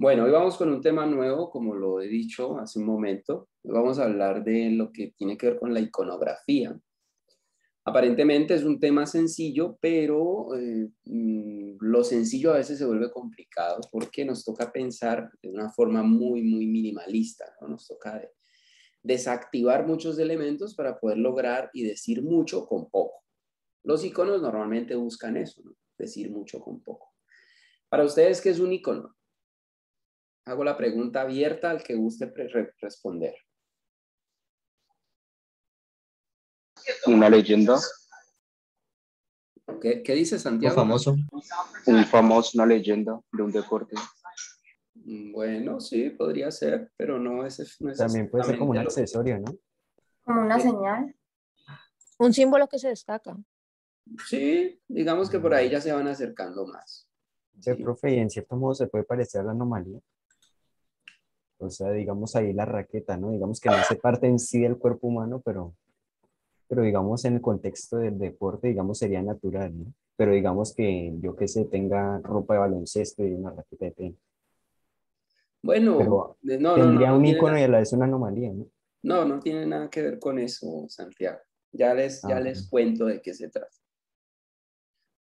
Bueno, hoy vamos con un tema nuevo, como lo he dicho hace un momento. Hoy vamos a hablar de lo que tiene que ver con la iconografía. Aparentemente es un tema sencillo, pero lo sencillo a veces se vuelve complicado porque nos toca pensar de una forma muy minimalista, ¿no? Nos toca desactivar muchos elementos para poder lograr y decir mucho con poco. Los iconos normalmente buscan eso, ¿no? Decir mucho con poco. Para ustedes, ¿qué es un icono? Hago la pregunta abierta al que guste responder. Una leyenda, ¿Qué dice Lo Santiago? famoso. un famoso, una leyenda de un deporte. Bueno, sí, podría ser, pero no no es También puede ser como un exactamente lo que... accesorio, ¿no? Como una señal. Un símbolo que se destaca. Sí, digamos que por ahí ya se van acercando más. Sí, ¿Sí? profe, y en cierto modo se puede parecer a la anomalía. O sea, digamos ahí la raqueta, ¿no? Digamos que no hace parte en sí del cuerpo humano, pero digamos en el contexto del deporte, digamos sería natural, ¿no? Pero digamos que yo que sé, tenga ropa de baloncesto y una raqueta de tenis. Bueno, Pero no tendría un tiene icono y a la vez una anomalía, ¿no? no tiene nada que ver con eso, Santiago. Ya Ah, les cuento de qué se trata.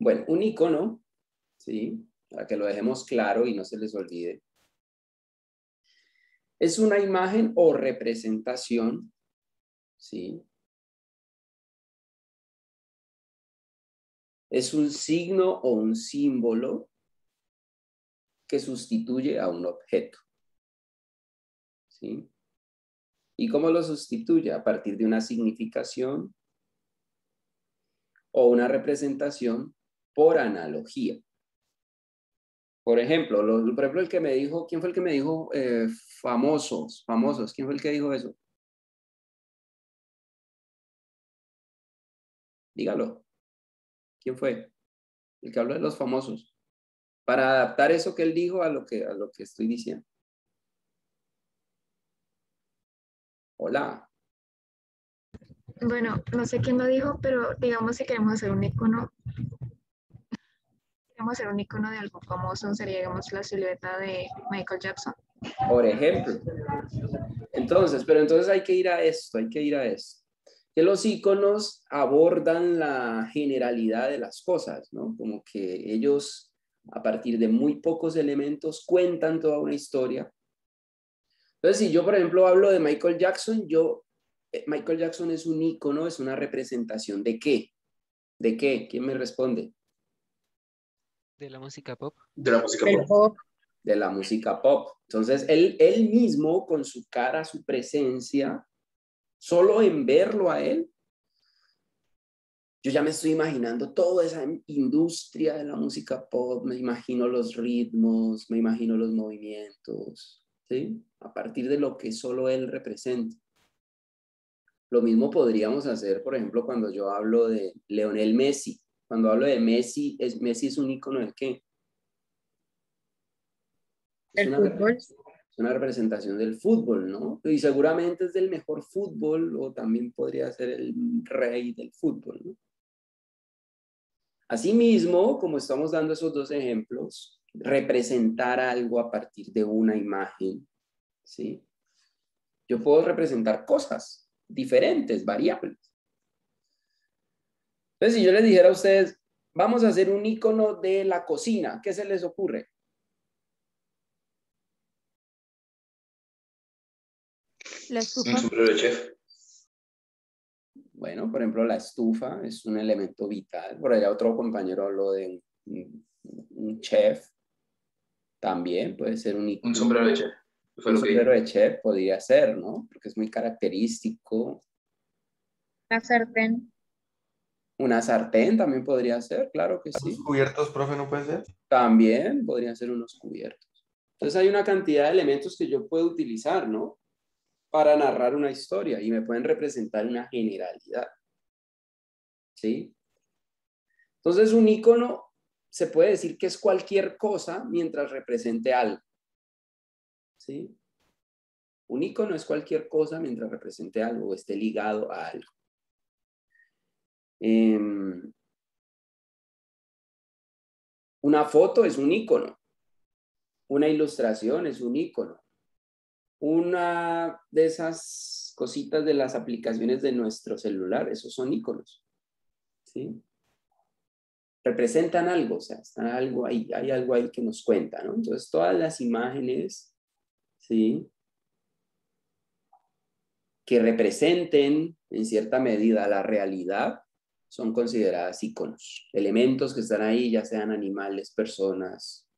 Bueno, un icono, ¿sí? Para que lo dejemos claro y no se les olvide. Es una imagen o representación, ¿sí? Es un signo o un símbolo que sustituye a un objeto, ¿sí? ¿Y cómo lo sustituye? A partir de una significación o una representación por analogía. Por ejemplo, el que me dijo, ¿quién fue el que me dijo famosos? ¿Quién fue el que dijo eso? Dígalo. ¿Quién fue? El que habló de los famosos. Para adaptar eso que él dijo a lo que estoy diciendo. Hola. Bueno, no sé quién lo dijo, pero digamos si queremos hacer un icono de algo famoso, sería digamos la silueta de Michael Jackson. Por ejemplo. Pero entonces hay que ir a esto, Que los iconos abordan la generalidad de las cosas, ¿no? Como que ellos, a partir de muy pocos elementos, cuentan toda una historia. Entonces, si yo, por ejemplo, hablo de Michael Jackson, Michael Jackson es un icono, es una representación ¿de qué? ¿De qué? ¿Quién me responde? De la música pop. De la música Del pop. pop. De la música pop. Entonces, él mismo, con su cara, su presencia, solo en verlo a él, yo ya me estoy imaginando toda esa industria de la música pop, me imagino los ritmos, me imagino los movimientos, ¿sí? A partir de lo que solo él representa. Lo mismo podríamos hacer, por ejemplo, cuando yo hablo de Lionel Messi. Cuando hablo de Messi, Messi es un ícono de ¿qué? Es El fútbol. es una representación del fútbol, ¿no? Y seguramente es del mejor fútbol o también podría ser el rey del fútbol, ¿no? Asimismo, como estamos dando esos dos ejemplos, representar algo a partir de una imagen, ¿sí? Yo puedo representar cosas diferentes, variables. Entonces, si yo les dijera a ustedes, vamos a hacer un icono de la cocina, ¿qué se les ocurre? La Un estufa. sombrero de chef. Bueno, por ejemplo, la estufa es un elemento vital. Por allá otro compañero habló de un chef. También puede ser un Un sombrero de chef. Fue un lo que sombrero dije. de chef, podría ser, ¿no? Porque es muy característico. La sartén. Una sartén también podría ser, claro que ¿Los sí. cubiertos, profe, no puede ser? También podrían ser unos cubiertos. Entonces hay una cantidad de elementos que yo puedo utilizar, ¿no? Para narrar una historia y me pueden representar una generalidad. ¿Sí? Entonces un icono se puede decir que es cualquier cosa mientras represente algo. ¿Sí? Un icono es cualquier cosa mientras represente algo o esté ligado a algo. Una foto es un icono. Una ilustración es un icono. Una de esas cositas de las aplicaciones de nuestro celular, esos son iconos, ¿sí? Representan algo, o sea, está algo ahí, hay algo ahí que nos cuenta, ¿no? Entonces, todas las imágenes, ¿sí?, que representen en cierta medida la realidad, son consideradas iconos. Elementos que están ahí, ya sean animales, personas,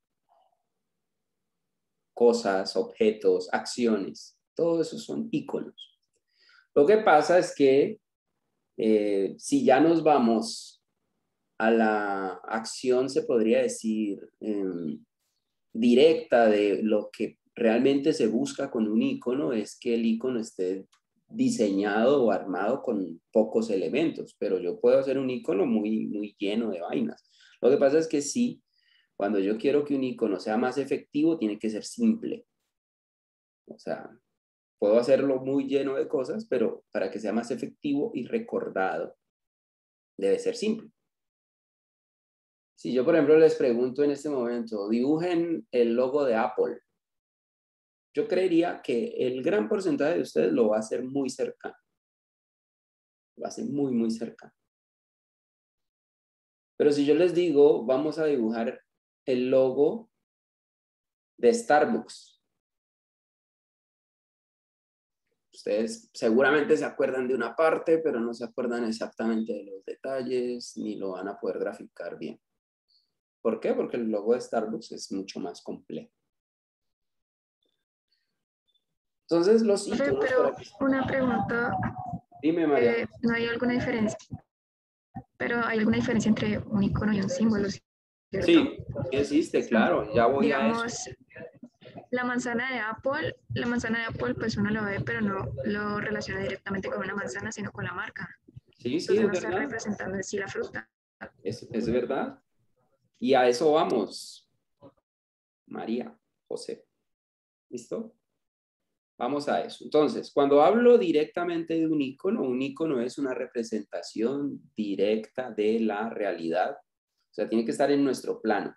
cosas, objetos, acciones, todo eso son iconos. Lo que pasa es que si ya nos vamos a la acción, se podría decir, directa de lo que realmente se busca con un icono, es que el icono esté diseñado o armado con pocos elementos, pero yo puedo hacer un icono muy, muy lleno de vainas. Lo que pasa es que sí, cuando yo quiero que un icono sea más efectivo, tiene que ser simple. O sea, puedo hacerlo muy lleno de cosas, pero para que sea más efectivo y recordado, debe ser simple. Si yo, por ejemplo, les pregunto en este momento, dibujen el logo de Apple, yo creería que el gran porcentaje de ustedes lo va a hacer muy cercano. Lo va a hacer muy, muy cercano. Pero si yo les digo, vamos a dibujar el logo de Starbucks, ustedes seguramente se acuerdan de una parte, pero no se acuerdan exactamente de los detalles, ni lo van a poder graficar bien. ¿Por qué? Porque el logo de Starbucks es mucho más complejo. Entonces, los Profe, iconos... pero una pregunta, Dime, María. ¿no hay alguna diferencia? Pero hay alguna diferencia entre un icono y un símbolo, ¿cierto? Sí, sí existe, claro, ya voy a eso. Digamos, la manzana de Apple, pues uno lo ve, pero no lo relaciona directamente con una manzana, sino con la marca. Sí, sí, Entonces es no está verdad. representando en sí la fruta. Es verdad. Y a eso vamos, María, José. ¿Listo? Vamos a eso. Entonces, cuando hablo directamente de un icono es una representación directa de la realidad. O sea, tiene que estar en nuestro plano.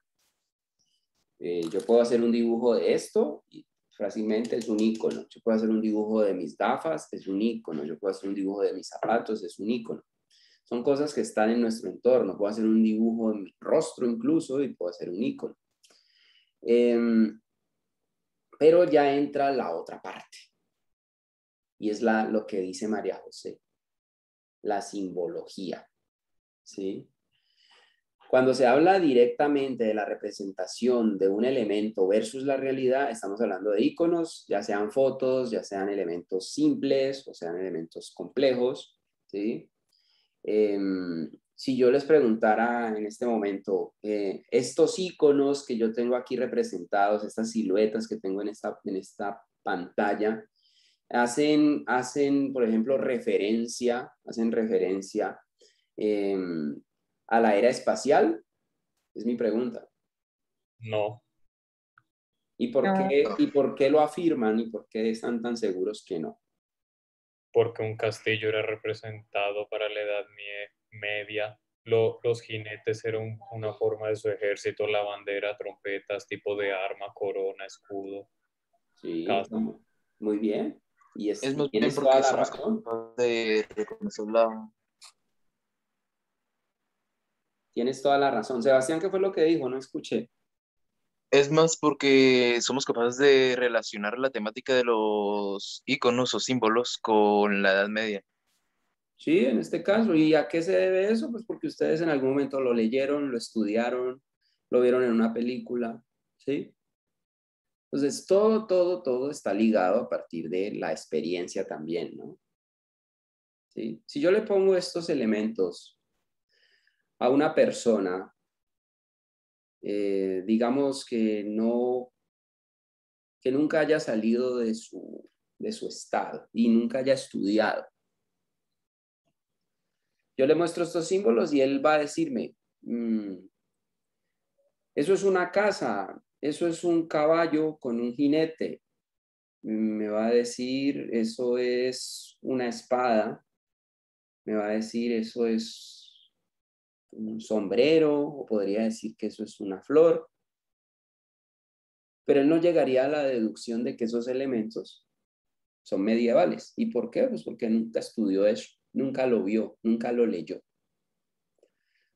Yo puedo hacer un dibujo de esto y fácilmente es un icono. Yo puedo hacer un dibujo de mis gafas, es un icono. Yo puedo hacer un dibujo de mis zapatos, es un icono. Son cosas que están en nuestro entorno. Puedo hacer un dibujo de mi rostro incluso y puedo hacer un icono. Pero ya entra la otra parte. Y es lo que dice María José, la simbología, ¿sí? Cuando se habla directamente de la representación de un elemento versus la realidad, estamos hablando de iconos, ya sean fotos, ya sean elementos simples o sean elementos complejos, ¿sí? Si yo les preguntara en este momento, estos iconos que yo tengo aquí representados, estas siluetas que tengo en esta pantalla, hacen, por ejemplo, hacen referencia a la era espacial, es mi pregunta. No, No. ¿Y por qué lo afirman y por qué están tan seguros que no? porque un castillo era representado para la Edad Media. Los jinetes eran una forma de su ejército, la bandera, trompetas, tipo de arma, corona, escudo, Sí, casco. muy bien. Es Y más bien tienes toda porque la somos razón. capaces de reconocer la... Tienes toda la razón. Sebastián, ¿qué fue lo que dijo? No escuché. Es más porque somos capaces de relacionar la temática de los iconos o símbolos con la Edad Media. Sí, en este caso. ¿Y a qué se debe eso? Pues porque ustedes en algún momento lo leyeron, lo estudiaron, lo vieron en una película, ¿sí? Entonces, todo está ligado a partir de la experiencia también, ¿no? ¿Sí? Si yo le pongo estos elementos a una persona, digamos que nunca haya salido de su estado y nunca haya estudiado, yo le muestro estos símbolos y él va a decirme, eso es una casa, eso es un caballo con un jinete. Me va a decir, eso es una espada. Me va a decir, eso es un sombrero, o podría decir que eso es una flor. pero él no llegaría a la deducción de que esos elementos son medievales. ¿Y por qué? Pues porque nunca estudió eso, nunca lo vio, nunca lo leyó.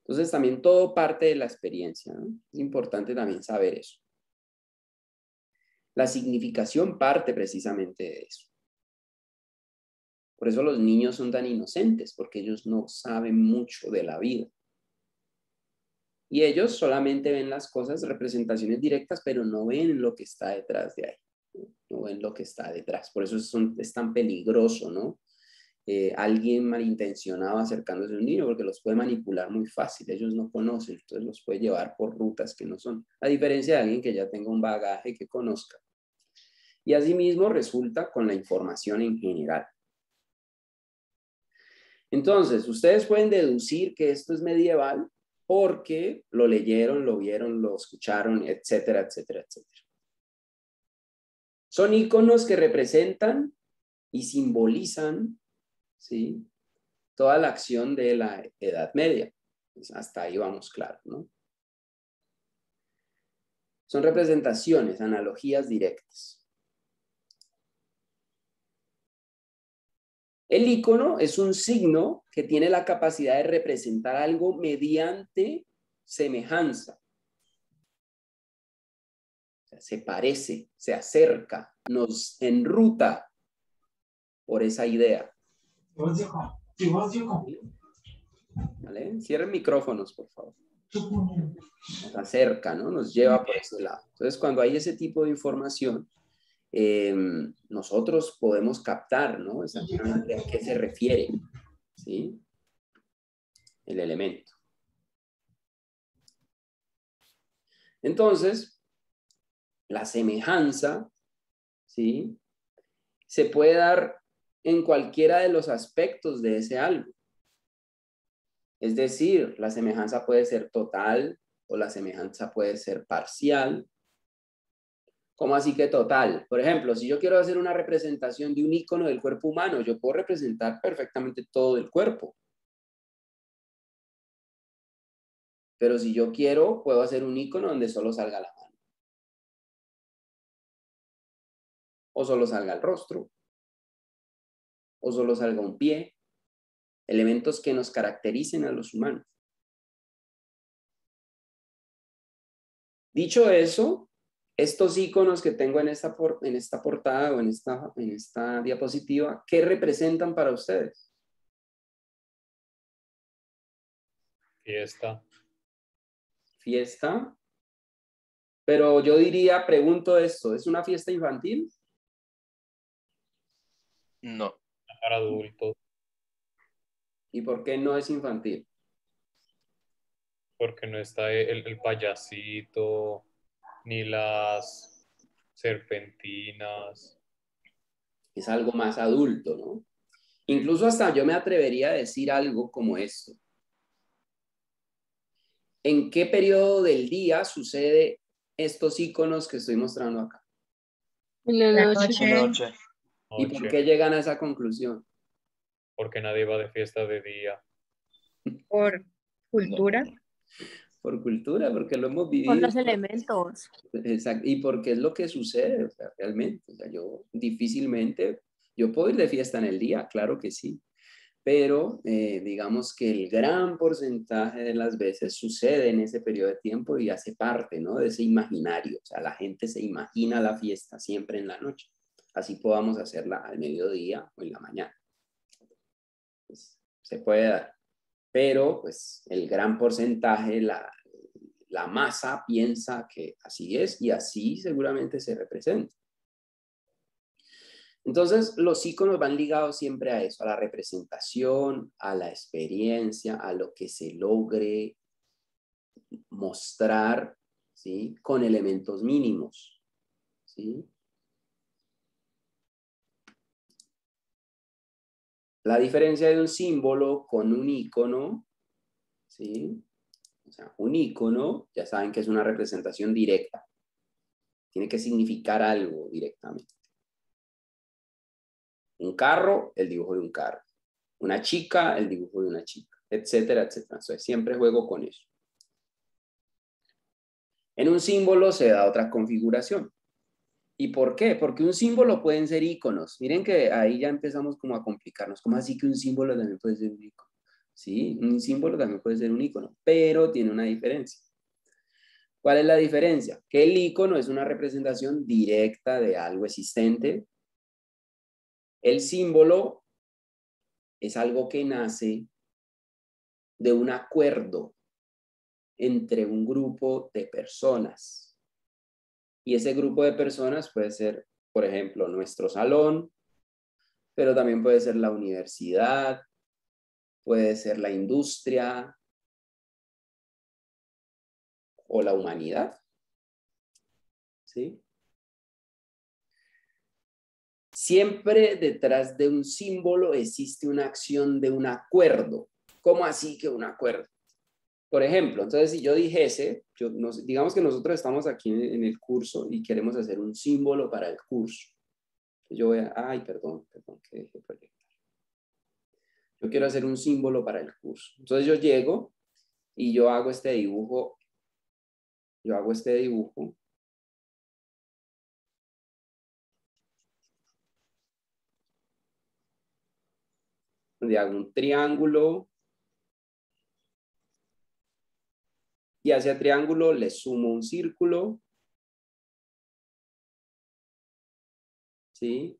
Entonces también todo parte de la experiencia, ¿no? Es importante también saber eso. La significación parte precisamente de eso. Por eso los niños son tan inocentes, porque ellos no saben mucho de la vida. Y ellos solamente ven las cosas, representaciones directas, pero no ven lo que está detrás de ahí. No ven lo que está detrás. Por eso es tan peligroso, ¿no? Alguien malintencionado acercándose a un niño, porque los puede manipular muy fácil. Ellos no conocen, entonces los puede llevar por rutas que no son. A diferencia de alguien que ya tenga un bagaje, que conozca. Y asimismo resulta con la información en general. Entonces, ustedes pueden deducir que esto es medieval porque lo leyeron, lo vieron, lo escucharon, etcétera, etcétera, etcétera. Son iconos que representan y simbolizan, ¿sí?, toda la acción de la Edad Media. Pues hasta ahí vamos claro, ¿no? Son representaciones, analogías directas. El icono es un signo que tiene la capacidad de representar algo mediante semejanza. O sea, se parece, se acerca, nos enruta por esa idea. ¿Vale? Cierren micrófonos, por favor. Nos acerca, ¿no? Nos lleva por ese lado. Entonces, cuando hay ese tipo de información, nosotros podemos captar, ¿no?, exactamente a qué se refiere, ¿sí?, el elemento. Entonces, la semejanza, ¿sí?, se puede dar en cualquiera de los aspectos de ese algo. Es decir, la semejanza puede ser total o la semejanza puede ser parcial. ¿Cómo así que total? Por ejemplo, si yo quiero hacer una representación de un icono del cuerpo humano, yo puedo representar perfectamente todo el cuerpo. Pero si yo quiero, puedo hacer un icono donde solo salga la mano. O solo salga el rostro. O solo salga un pie. Elementos que nos caractericen a los humanos. Dicho eso, estos iconos que tengo en esta portada o en esta diapositiva, ¿qué representan para ustedes? Fiesta. Fiesta. Pero yo diría, pregunto esto, ¿es una fiesta infantil? No. Para adultos. ¿Y por qué no es infantil? Porque no está el payasito, ni las serpentinas. Es algo más adulto, ¿no? Incluso hasta yo me atrevería a decir algo como esto. ¿En qué periodo del día sucede estos iconos que estoy mostrando acá? En la La noche. Noche. ¿Y por Noche, qué llegan a esa conclusión? porque nadie va de fiesta de día. por cultura. Por cultura, porque lo hemos Por vivido. los elementos. Exacto. Y porque es lo que sucede, o sea, realmente. O sea, yo difícilmente, yo puedo ir de fiesta en el día, claro que sí. Pero digamos que el gran porcentaje de las veces sucede en ese periodo de tiempo y hace parte, ¿no?, de ese imaginario. O sea, la gente se imagina la fiesta siempre en la noche. Así podamos hacerla al mediodía o en la mañana. Pues, se puede dar. Pero pues el gran porcentaje, la masa piensa que así es y así seguramente se representa. Entonces, los iconos van ligados siempre a eso, a la representación, a la experiencia, a lo que se logre mostrar, ¿sí?, con elementos mínimos, ¿sí? La diferencia de un símbolo con un icono, ¿sí? O sea, un icono, ya saben que es una representación directa. Tiene que significar algo directamente. Un carro, el dibujo de un carro. Una chica, el dibujo de una chica, etcétera, etcétera. Entonces, siempre juego con eso. En un símbolo se da otra configuración. ¿Y por qué? Porque un símbolo pueden ser iconos. Miren que ahí ya empezamos como a complicarnos. ¿Cómo así que un símbolo también puede ser un icono? Sí, un símbolo también puede ser un icono, pero tiene una diferencia. ¿Cuál es la diferencia? Que el icono es una representación directa de algo existente. El símbolo es algo que nace de un acuerdo entre un grupo de personas. Y ese grupo de personas puede ser, por ejemplo, nuestro salón, pero también puede ser la universidad, puede ser la industria o la humanidad. ¿Sí? Siempre detrás de un símbolo existe una acción de un acuerdo. ¿Cómo así que un acuerdo? Por ejemplo, entonces si yo dijese, digamos que nosotros estamos aquí en el curso y queremos hacer un símbolo para el curso. Yo voy a, ay, perdón, que dejé proyectar. Yo quiero hacer un símbolo para el curso. Entonces yo llego y yo hago este dibujo. Yo hago este dibujo. Donde hago un triángulo. Y a ese triángulo le sumo un círculo. ¿Sí?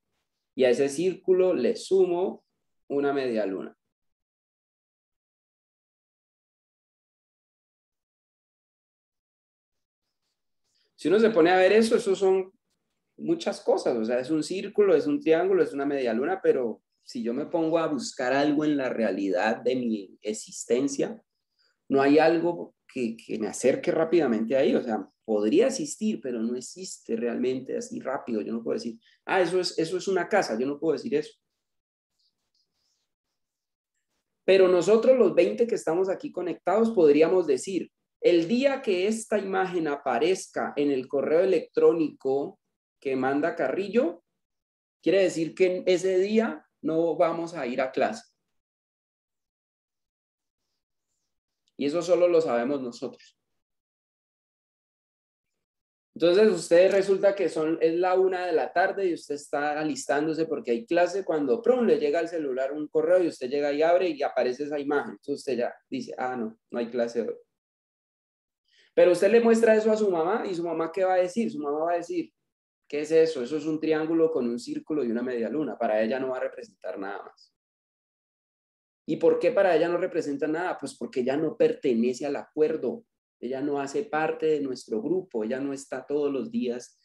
Y a ese círculo le sumo una media luna. Si uno se pone a ver eso son muchas cosas. O sea, es un círculo, es un triángulo, es una media luna, pero si yo me pongo a buscar algo en la realidad de mi existencia, no hay algo que me acerque rápidamente ahí. O sea, podría existir, pero no existe realmente así rápido. Yo no puedo decir, eso es una casa. Yo no puedo decir eso. Pero nosotros los 20 que estamos aquí conectados podríamos decir, el día que esta imagen aparezca en el correo electrónico que manda Carrillo, quiere decir que ese día no vamos a ir a clase. Y eso solo lo sabemos nosotros. Entonces, usted resulta que es la 1 de la tarde y usted está alistándose porque hay clase cuando ¡prum! Le llega al celular un correo y usted llega y abre y aparece esa imagen. Entonces usted ya dice, no hay clase hoy. Pero usted le muestra eso a su mamá y su mamá, ¿qué va a decir? Su mamá va a decir, ¿qué es eso? Eso es un triángulo con un círculo y una media luna. Para ella no va a representar nada más. ¿Y por qué para ella no representa nada? Pues porque ella no pertenece al acuerdo. Ella no hace parte de nuestro grupo. Ella no está todos los días,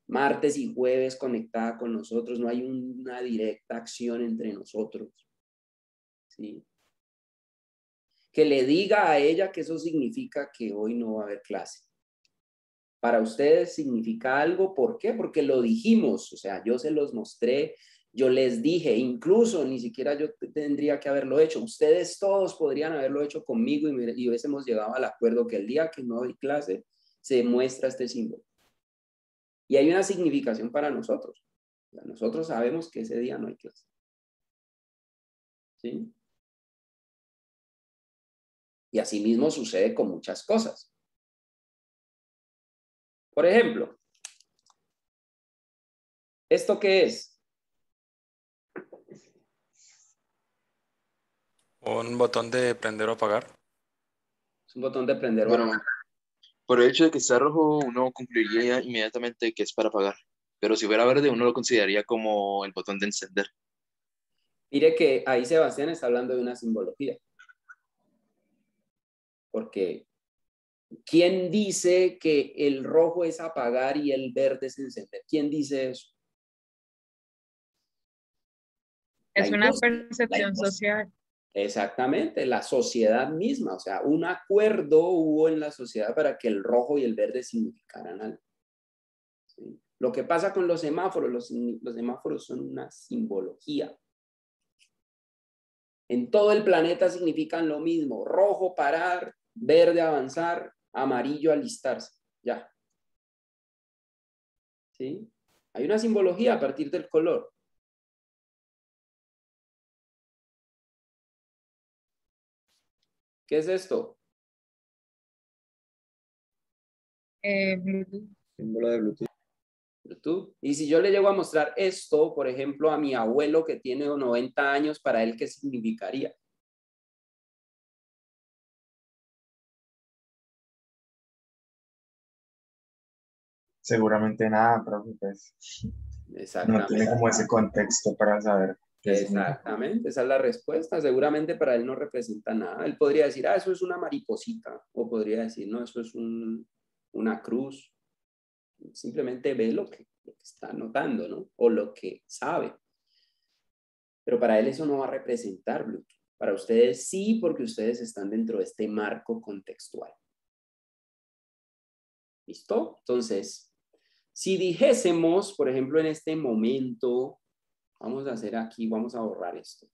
martes y jueves, conectada con nosotros. No hay una directa acción entre nosotros. ¿Sí? Que le diga a ella que eso significa que hoy no va a haber clase. Para ustedes significa algo, ¿por qué? Porque lo dijimos, o sea, yo se los mostré, yo les dije, incluso ni siquiera yo tendría que haberlo hecho, ustedes todos podrían haberlo hecho conmigo y hubiésemos llegado al acuerdo que el día que no hay clase se muestra este símbolo. Y hay una significación para nosotros. O sea, nosotros sabemos que ese día no hay clase. ¿Sí? Y así mismo sucede con muchas cosas. Por ejemplo, ¿esto qué es? Un botón de prender o apagar. Es un botón de prender o Bueno, apagar. por el hecho de que está rojo, uno concluiría inmediatamente que es para apagar. Pero si fuera verde, uno lo consideraría como el botón de encender. Mire que ahí Sebastián está hablando de una simbología. Porque ¿quién dice que el rojo es apagar y el verde es encender? ¿Quién dice eso? Es una percepción social. Exactamente, la sociedad misma, o sea, un acuerdo hubo en la sociedad para que el rojo y el verde significaran algo. ¿Sí? Lo que pasa con los semáforos, los semáforos son una simbología. En todo el planeta significan lo mismo, rojo parar, verde avanzar, amarillo alistarse, ya. ¿Sí? Hay una simbología a partir del color. ¿Qué es esto? Bluetooth. Símbolo de Bluetooth. Bluetooth. Y si yo le llego a mostrar esto, por ejemplo, a mi abuelo que tiene 90 años, para él, ¿qué significaría? Seguramente nada, profe, pues no tiene Exactamente. como ese contexto para saber qué significa. Exactamente, esa es la respuesta. Seguramente para él no representa nada. Él podría decir, eso es una mariposita. O podría decir, no, eso es una cruz. Simplemente ve lo que está notando, ¿no? O lo que sabe. Pero para él eso no va a representar Bluetooth. Para ustedes sí, porque ustedes están dentro de este marco contextual. ¿Listo? Entonces, si dijésemos, por ejemplo, en este momento, vamos a hacer aquí, vamos a borrar esto.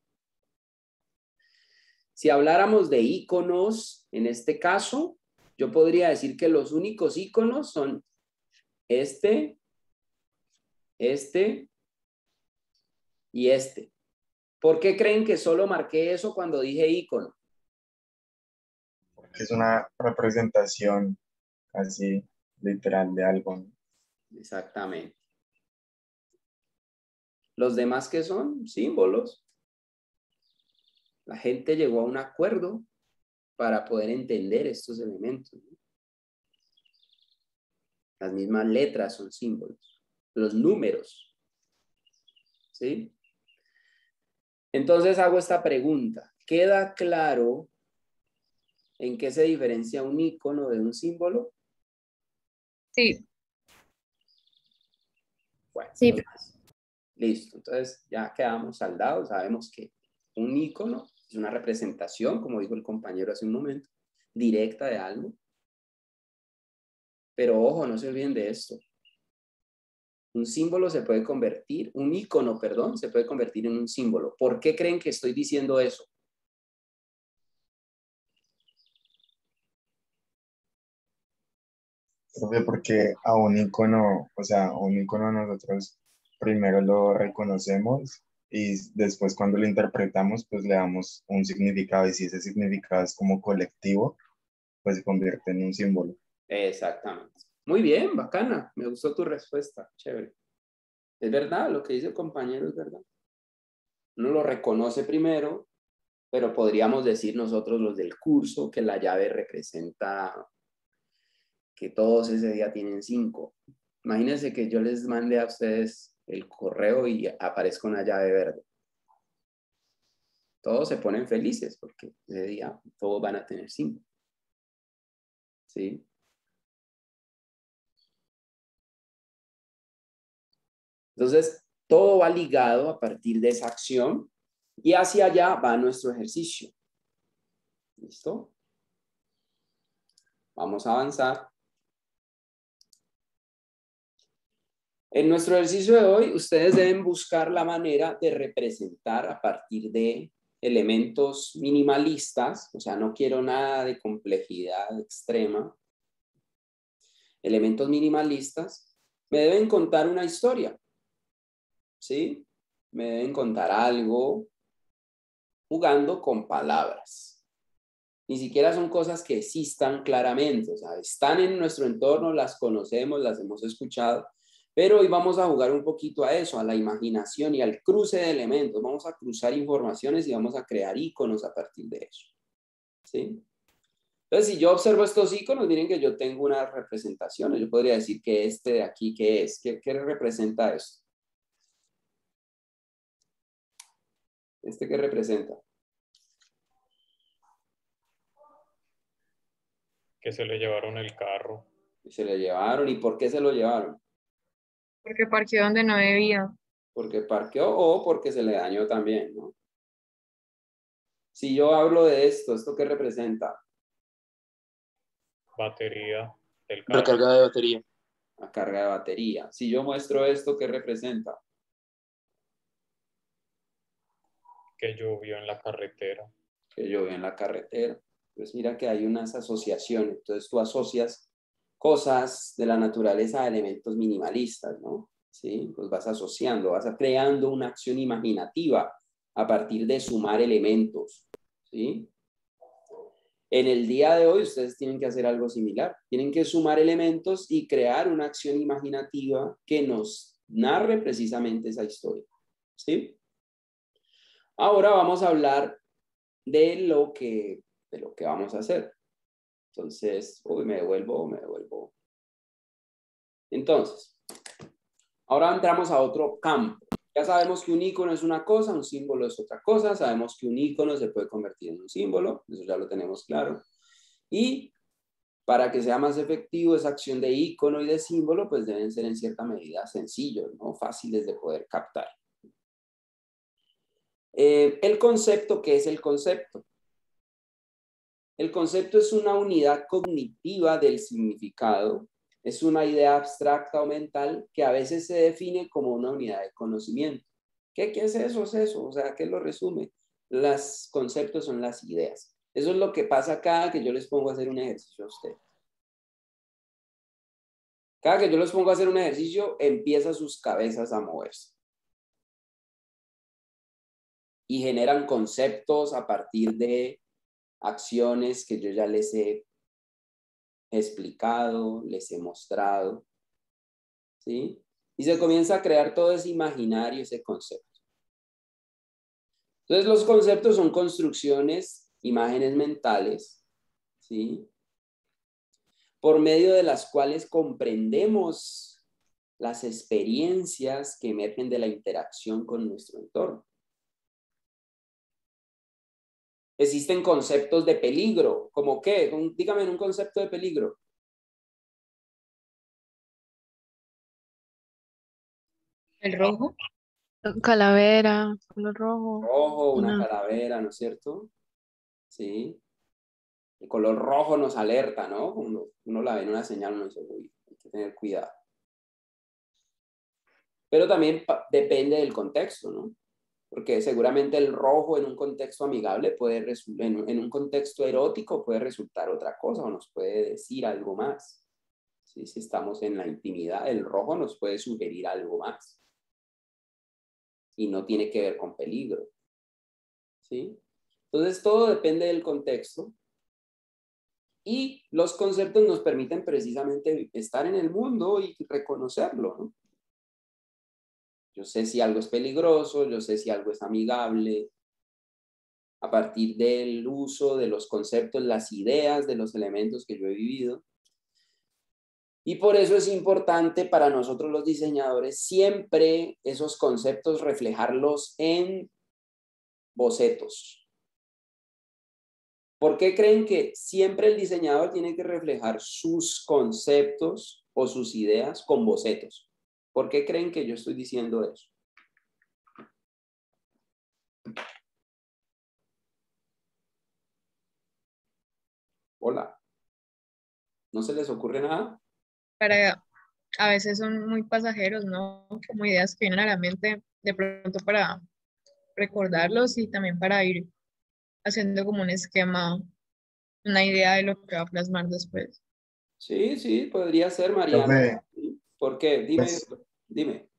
Si habláramos de iconos, en este caso, yo podría decir que los únicos iconos son este y este. ¿Por qué creen que solo marqué eso cuando dije icono? Que es una representación así literal de algo, ¿no? Exactamente. Los demás, ¿qué son? Símbolos. La gente llegó a un acuerdo para poder entender estos elementos, ¿no? Las mismas letras son símbolos. Los números. ¿Sí? Entonces hago esta pregunta. ¿Queda claro en qué se diferencia un icono de un símbolo? Sí. Bueno, Sí. entonces, listo. Entonces ya quedamos saldados. Sabemos que un icono es una representación, como dijo el compañero hace un momento, directa de algo. Pero ojo, no se olviden de esto. Un símbolo se puede convertir, un icono, perdón, se puede convertir en un símbolo. ¿Por qué creen que estoy diciendo eso? Profe, porque a un icono, o sea, a un icono nosotros primero lo reconocemos y después cuando lo interpretamos, pues le damos un significado y si ese significado es como colectivo, pues se convierte en un símbolo. Exactamente. Muy bien, bacana. Me gustó tu respuesta. Chévere. Es verdad, lo que dice el compañero es verdad. Uno lo reconoce primero, pero podríamos decir nosotros los del curso que la llave representa que todos ese día tienen 5. Imagínense que yo les mande a ustedes el correo y aparezca una llave verde. Todos se ponen felices porque ese día todos van a tener 5. ¿Sí? Entonces, todo va ligado a partir de esa acción y hacia allá va nuestro ejercicio. ¿Listo? Vamos a avanzar. En nuestro ejercicio de hoy, ustedes deben buscar la manera de representar a partir de elementos minimalistas, o sea, no quiero nada de complejidad extrema. Elementos minimalistas me deben contar una historia, ¿sí? Me deben contar algo jugando con palabras. Ni siquiera son cosas que existan claramente, o sea, están en nuestro entorno, las conocemos, las hemos escuchado, pero hoy vamos a jugar un poquito a eso, a la imaginación y al cruce de elementos. Vamos a cruzar informaciones y vamos a crear iconos a partir de eso, ¿sí? Entonces, si yo observo estos iconos, miren que yo tengo unas representaciones. Yo podría decir que este de aquí, ¿qué es? ¿Qué representa esto? ¿Este qué representa? Que se le llevaron el carro. Se le llevaron. ¿Y por qué se lo llevaron? Porque parqueó donde no debía. Porque parqueó o porque se le dañó también, ¿no? Si yo hablo de esto, ¿esto qué representa? Batería del carro. Recarga de batería. La carga de batería. Si yo muestro esto, ¿qué representa? Que llovió en la carretera. Que llovió en la carretera. Pues mira que hay unas asociaciones. Entonces tú asocias cosas de la naturaleza a elementos minimalistas, ¿no? ¿Sí? Pues vas asociando, vas creando una acción imaginativa a partir de sumar elementos, ¿sí? En el día de hoy ustedes tienen que hacer algo similar. Tienen que sumar elementos y crear una acción imaginativa que nos narre precisamente esa historia. ¿Sí? Ahora vamos a hablar de lo que vamos a hacer. Entonces, me devuelvo. Entonces, ahora entramos a otro campo. Ya sabemos que un icono es una cosa, un símbolo es otra cosa. Sabemos que un icono se puede convertir en un símbolo. Eso ya lo tenemos claro. Y para que sea más efectivo esa acción de icono y de símbolo, pues deben ser en cierta medida sencillos, ¿no? Fáciles de poder captar. El concepto, ¿qué es el concepto? El concepto es una unidad cognitiva del significado. Es una idea abstracta o mental que a veces se define como una unidad de conocimiento. ¿Qué es eso? Es eso. O sea, ¿qué lo resume? Los conceptos son las ideas. Eso es lo que pasa cada que yo les pongo a hacer un ejercicio a ustedes. Cada que yo les pongo a hacer un ejercicio, empiezan sus cabezas a moverse. Y generan conceptos a partir de acciones que yo ya les he explicado, les he mostrado. ¿Sí? Y se comienza a crear todo ese imaginario, ese concepto. Entonces, los conceptos son construcciones, imágenes mentales, ¿sí? Por medio de las cuales comprendemos las experiencias que emergen de la interacción con nuestro entorno. Existen conceptos de peligro, ¿como qué? Dígame un concepto de peligro. El rojo. Calavera, color rojo. Rojo, una Una... calavera, ¿no es cierto? Sí. El color rojo nos alerta, ¿no? Cuando uno la ve en una señal, uno dice, uy, hay que tener cuidado. Pero también depende del contexto, ¿no? Porque seguramente el rojo en un contexto amigable puede resultar, en un contexto erótico puede resultar otra cosa o nos puede decir algo más. ¿Sí? Si estamos en la intimidad, el rojo nos puede sugerir algo más. Y no tiene que ver con peligro. ¿Sí? Entonces todo depende del contexto. Y los conceptos nos permiten precisamente estar en el mundo y reconocerlo, ¿no? Yo sé si algo es peligroso, yo sé si algo es amigable, a partir del uso de los conceptos, las ideas de los elementos que yo he vivido. Y por eso es importante para nosotros los diseñadores siempre esos conceptos reflejarlos en bocetos. ¿Por qué creen que siempre el diseñador tiene que reflejar sus conceptos o sus ideas con bocetos? ¿Por qué creen que yo estoy diciendo eso? Hola. ¿No se les ocurre nada? A veces son muy pasajeros, ¿no? Como ideas que vienen a la mente de pronto para recordarlos y también para ir haciendo como un esquema, una idea de lo que va a plasmar después. Sí, sí, podría ser, Mariana. Profe, ¿Por qué? pues Dime.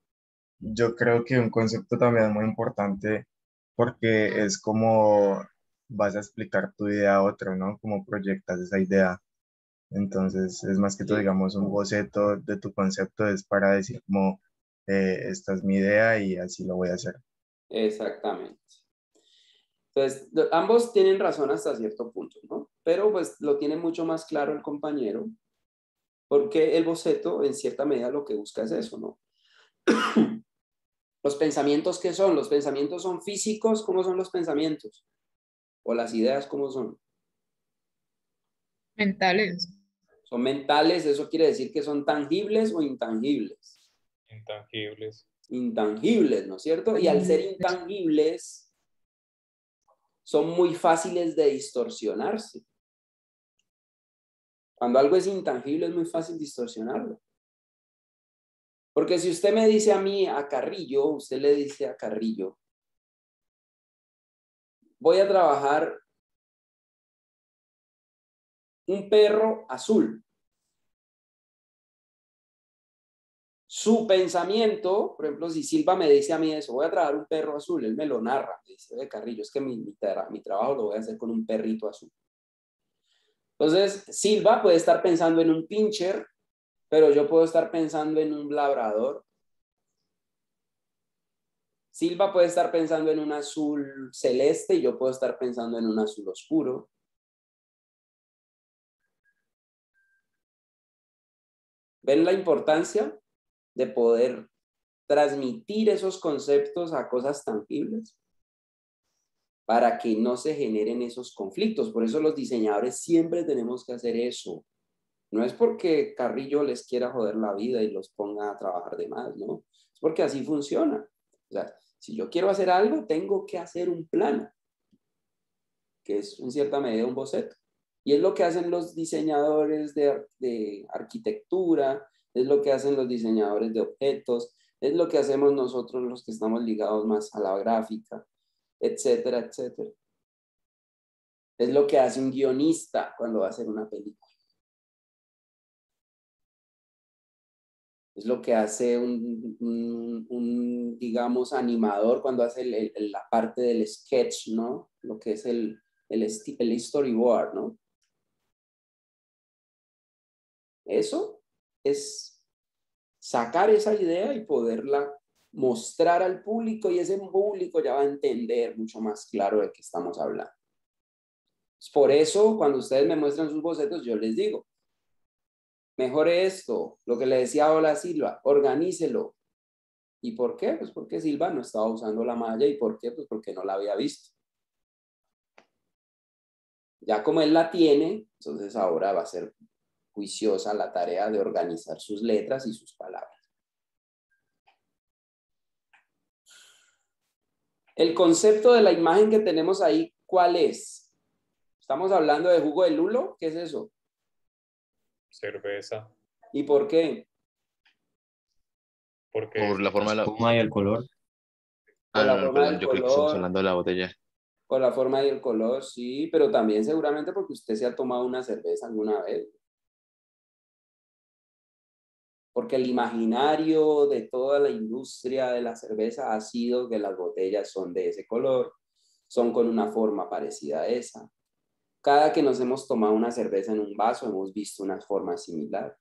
yo creo que un concepto también muy importante porque es como vas a explicar tu idea a otro, ¿no? Como proyectas esa idea. Entonces, es más que todo, Sí, digamos, un boceto de tu concepto es para decir como, esta es mi idea y así lo voy a hacer. exactamente. Entonces, ambos tienen razón hasta cierto punto, ¿no? Pero pues lo tiene mucho más claro el compañero, porque el boceto en cierta medida lo que busca es eso, ¿no? Los pensamientos, ¿qué son? Los pensamientos son físicos, ¿cómo son los pensamientos? O las ideas, ¿cómo son? Mentales. Son mentales, eso quiere decir que son tangibles o intangibles. Intangibles. Intangibles, ¿no es cierto? Y al ser intangibles, son muy fáciles de distorsionarse. Cuando algo es intangible es muy fácil distorsionarlo. Porque si usted me dice a mí, a Carrillo, usted le dice a Carrillo, voy a trabajar un perro azul. Su pensamiento, por ejemplo, si Silva me dice a mí eso, voy a trabajar un perro azul, él me lo narra, me dice, Carrillo, es que mi trabajo lo voy a hacer con un perrito azul. Entonces, Silva puede estar pensando en un pincher, pero yo puedo estar pensando en un labrador. Silva puede estar pensando en un azul celeste y yo puedo estar pensando en un azul oscuro. ¿Ven la importancia de poder transmitir esos conceptos a cosas tangibles para que no se generen esos conflictos? Por eso los diseñadores siempre tenemos que hacer eso. No es porque Carrillo les quiera joder la vida y los ponga a trabajar de más, ¿no? Es porque así funciona. O sea, si yo quiero hacer algo, tengo que hacer un plano, que es en cierta medida un boceto. Y es lo que hacen los diseñadores de arquitectura, es lo que hacen los diseñadores de objetos, es lo que hacemos nosotros los que estamos ligados más a la gráfica, etcétera, etcétera. Es lo que hace un guionista cuando va a hacer una película. Es lo que hace un digamos, animador cuando hace la parte del sketch, ¿no? Lo que es el storyboard, ¿no? Eso es sacar esa idea y poderla mostrar al público y ese público ya va a entender mucho más claro de qué estamos hablando. Por eso, cuando ustedes me muestran sus bocetos, yo les digo, mejore esto, lo que le decía Hola Silva, organícelo. ¿Y por qué? Pues porque Silva no estaba usando la malla. ¿Y por qué? Pues porque no la había visto. Ya como él la tiene, entonces ahora va a ser juiciosa la tarea de organizar sus letras y sus palabras. El concepto de la imagen que tenemos ahí, ¿cuál es? Estamos hablando de jugo de lulo, ¿qué es eso? Cerveza. ¿Y por qué? Porque Por la forma de la... espuma y el color. Por la no, forma perdón, del yo creo que estamos color, hablando de la botella. por la forma y el color, sí, pero también seguramente porque usted se ha tomado una cerveza alguna vez. Porque el imaginario de toda la industria de la cerveza ha sido que las botellas son de ese color, son con una forma parecida a esa. Cada que nos hemos tomado una cerveza en un vaso, hemos visto una forma similar.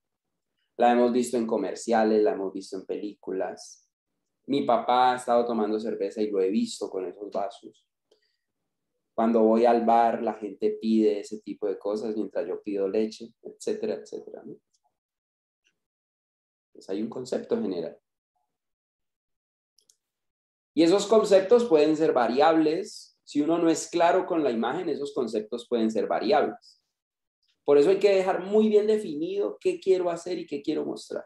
La hemos visto en comerciales, la hemos visto en películas. Mi papá ha estado tomando cerveza y lo he visto con esos vasos. Cuando voy al bar, la gente pide ese tipo de cosas mientras yo pido leche, etcétera, etcétera, ¿no? Pues hay un concepto general. Y esos conceptos pueden ser variables. Si uno no es claro con la imagen, esos conceptos pueden ser variables. Por eso hay que dejar muy bien definido qué quiero hacer y qué quiero mostrar.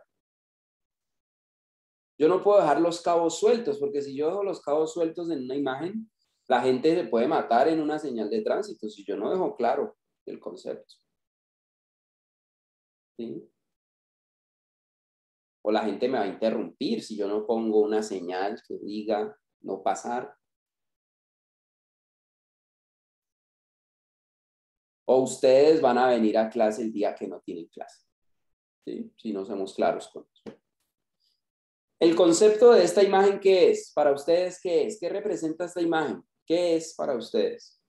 Yo no puedo dejar los cabos sueltos, porque si yo dejo los cabos sueltos en una imagen, la gente se puede matar en una señal de tránsito si yo no dejo claro el concepto. ¿Sí? O la gente me va a interrumpir si yo no pongo una señal que diga no pasar. O ustedes van a venir a clase el día que no tienen clase. ¿Sí? Si no somos claros con eso. El concepto de esta imagen, ¿qué es? Para ustedes, ¿qué es? ¿Qué representa esta imagen? ¿Qué es para ustedes?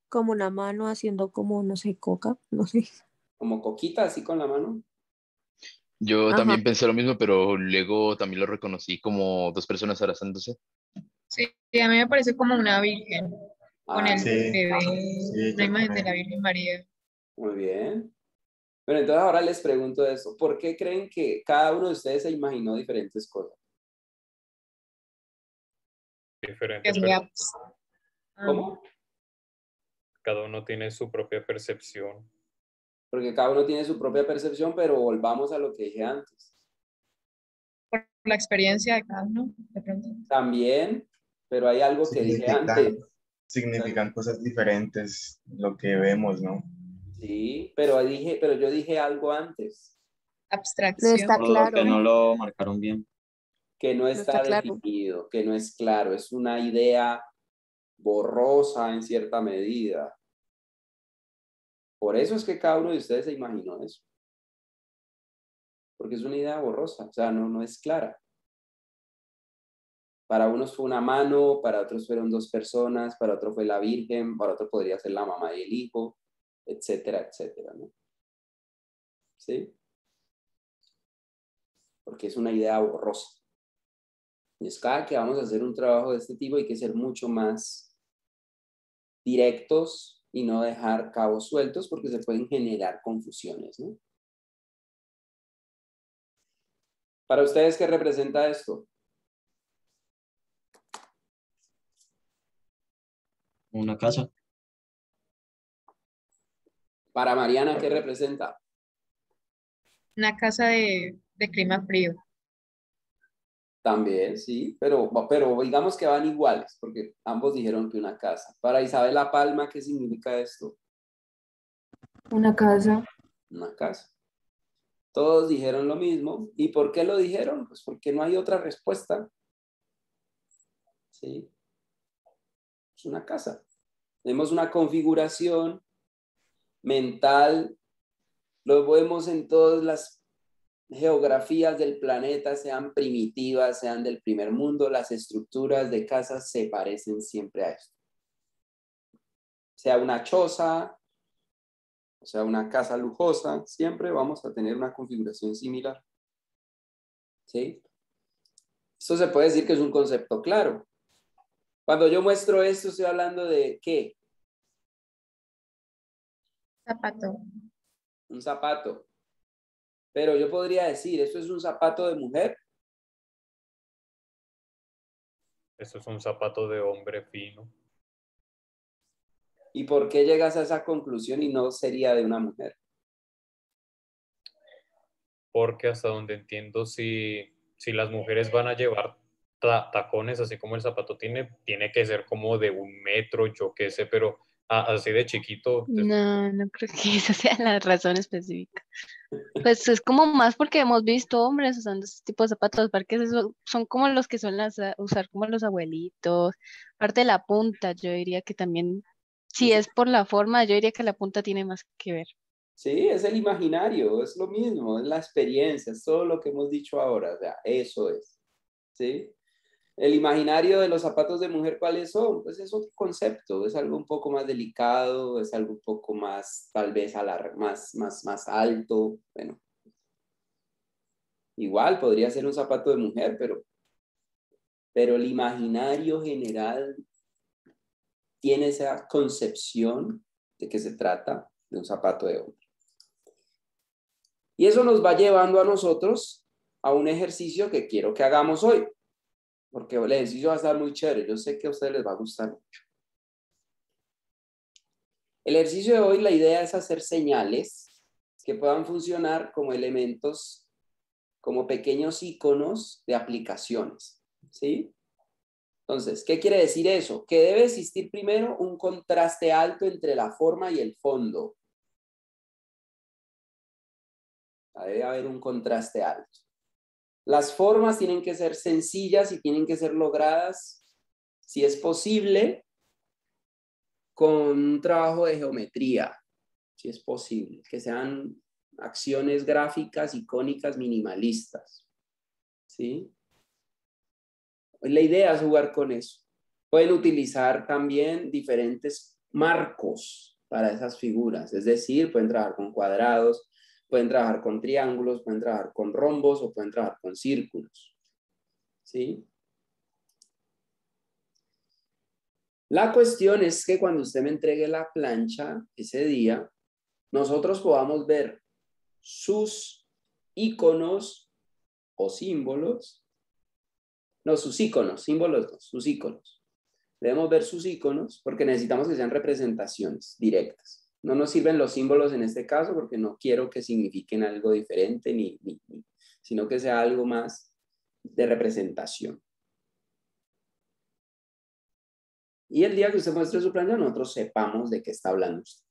Como una mano haciendo como, no sé, coca, no sé. ¿Como coquita, así con la mano? Yo Ajá. también pensé lo mismo, pero luego también lo reconocí como dos personas abrazándose. Sí, a mí me parece como una virgen con Ah, el Sí, bebé, sí, una yo imagen de también. la Virgen María. muy bien. Pero entonces ahora les pregunto esto. ¿Por qué creen que cada uno de ustedes se imaginó diferentes cosas? Diferente, Que pero sea, pues, ¿Cómo? cada uno tiene su propia percepción. Porque cada uno tiene su propia percepción, pero volvamos a lo que dije antes. por la experiencia de cada uno, de pronto. También, pero hay algo que dije antes. Significan cosas diferentes lo que vemos, ¿no? Sí, pero yo dije algo antes, No Abstracción. está Por lo que claro, no lo marcaron bien. que no no está está claro. definido, que no es claro, es una idea borrosa en cierta medida. Por eso es que cada uno de ustedes se imaginó eso. Porque es una idea borrosa, o sea, no es clara. Para unos fue una mano, para otros fueron dos personas, para otro fue la Virgen, para otro podría ser la mamá y el hijo. etcétera, etcétera, ¿no? ¿Sí? Porque es una idea borrosa. Entonces, cada que vamos a hacer un trabajo de este tipo hay que ser mucho más directos y no dejar cabos sueltos porque se pueden generar confusiones, ¿no? Para ustedes, ¿qué representa esto? Una casa. Para Mariana, ¿qué representa? Una casa de clima frío. También, sí, pero digamos que van iguales, porque ambos dijeron que una casa. Para Isabela Palma, ¿qué significa esto? Una casa. Una casa. Todos dijeron lo mismo. ¿Y por qué lo dijeron? Pues porque no hay otra respuesta. ¿Sí? Es una casa. Tenemos una configuración mental, lo vemos en todas las geografías del planeta, sean primitivas, sean del primer mundo, las estructuras de casas se parecen siempre a esto. Sea una choza, o sea una casa lujosa, siempre vamos a tener una configuración similar. ¿Sí? Esto se puede decir que es un concepto claro. Cuando yo muestro esto, estoy hablando de ¿qué? Zapato. Un zapato. Pero yo podría decir, ¿esto es un zapato de mujer? Eso es un zapato de hombre fino. ¿Y por qué llegas a esa conclusión y no sería de una mujer? Porque hasta donde entiendo, si las mujeres van a llevar tacones, así como el zapato tiene que ser como de 1 metro, yo qué sé, pero así de chiquito. No, no creo que esa sea la razón específica. Pues es como más porque hemos visto hombres usando este tipo de zapatos, porque son como los que son usar como los abuelitos. Parte de la punta, yo diría que también, si es por la forma, yo diría que la punta tiene más que ver. Sí, es el imaginario, es lo mismo, es la experiencia, es todo lo que hemos dicho ahora, o sea, eso es, ¿sí? El imaginario de los zapatos de mujer, ¿cuáles son? Pues es otro concepto, es algo un poco más delicado, es algo un poco más, tal vez, más alto, bueno. Igual podría ser un zapato de mujer, pero el imaginario general tiene esa concepción de que se trata de un zapato de hombre. Y eso nos va llevando a nosotros a un ejercicio que quiero que hagamos hoy, porque el ejercicio va a estar muy chévere, yo sé que a ustedes les va a gustar mucho. El ejercicio de hoy, la idea es hacer señales que puedan funcionar como elementos, como pequeños iconos de aplicaciones, ¿sí? Entonces, ¿qué quiere decir eso? Que debe existir primero un contraste alto entre la forma y el fondo. Debe haber un contraste alto. Las formas tienen que ser sencillas y tienen que ser logradas, si es posible, con un trabajo de geometría, si es posible, que sean acciones gráficas, icónicas, minimalistas, ¿sí? La idea es jugar con eso. Pueden utilizar también diferentes marcos para esas figuras, es decir, pueden trabajar con cuadrados, pueden trabajar con triángulos, pueden trabajar con rombos o pueden trabajar con círculos, ¿sí? La cuestión es que cuando usted me entregue la plancha ese día, nosotros podamos ver sus iconos o símbolos, no, sus iconos, símbolos no, sus iconos. Debemos ver sus iconos porque necesitamos que sean representaciones directas. No nos sirven los símbolos en este caso porque no quiero que signifiquen algo diferente, sino que sea algo más de representación. Y el día que usted muestre su plancha, nosotros sepamos de qué está hablando usted.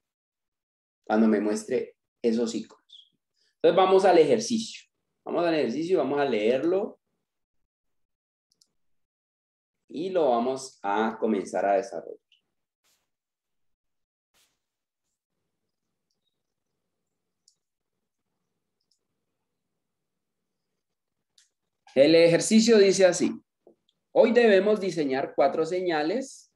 Cuando me muestre esos iconos. Entonces vamos al ejercicio. Vamos al ejercicio, vamos a leerlo. Y lo vamos a comenzar a desarrollar. El ejercicio dice así. Hoy debemos diseñar 4 señales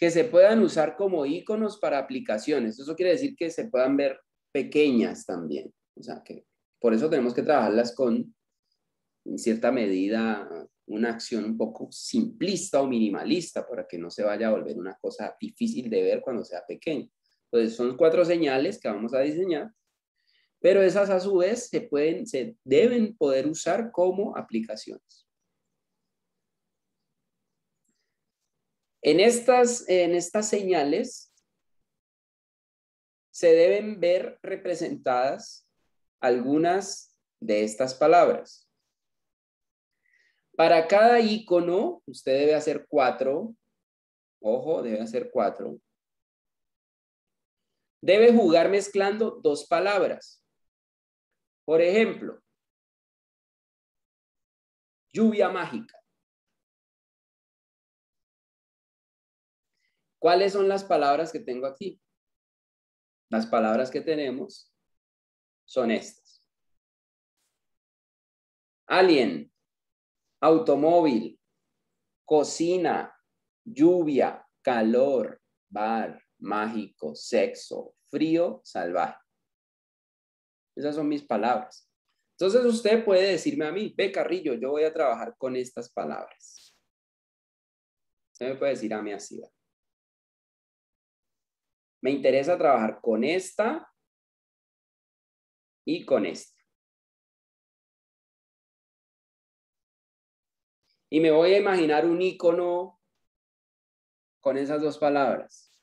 que se puedan usar como iconos para aplicaciones. Eso quiere decir que se puedan ver pequeñas también. O sea, que por eso tenemos que trabajarlas con, en cierta medida, una acción un poco simplista o minimalista para que no se vaya a volver una cosa difícil de ver cuando sea pequeña. Entonces, son 4 señales que vamos a diseñar, pero esas a su vez se deben poder usar como aplicaciones. En estas señales se deben ver representadas algunas de estas palabras. Para cada icono, usted debe hacer 4. Ojo, debe hacer 4. Debe jugar mezclando 2 palabras. Por ejemplo, lluvia mágica. ¿Cuáles son las palabras que tengo aquí? Las palabras que tenemos son estas. Alien, automóvil, cocina, lluvia, calor, bar, mágico, sexo, frío, salvaje. Esas son mis palabras. Entonces usted puede decirme a mí, ve Carrillo, yo voy a trabajar con estas palabras. Usted me puede decir a mí así. Me interesa trabajar con esta y con esta. Y me voy a imaginar un icono con esas 2 palabras.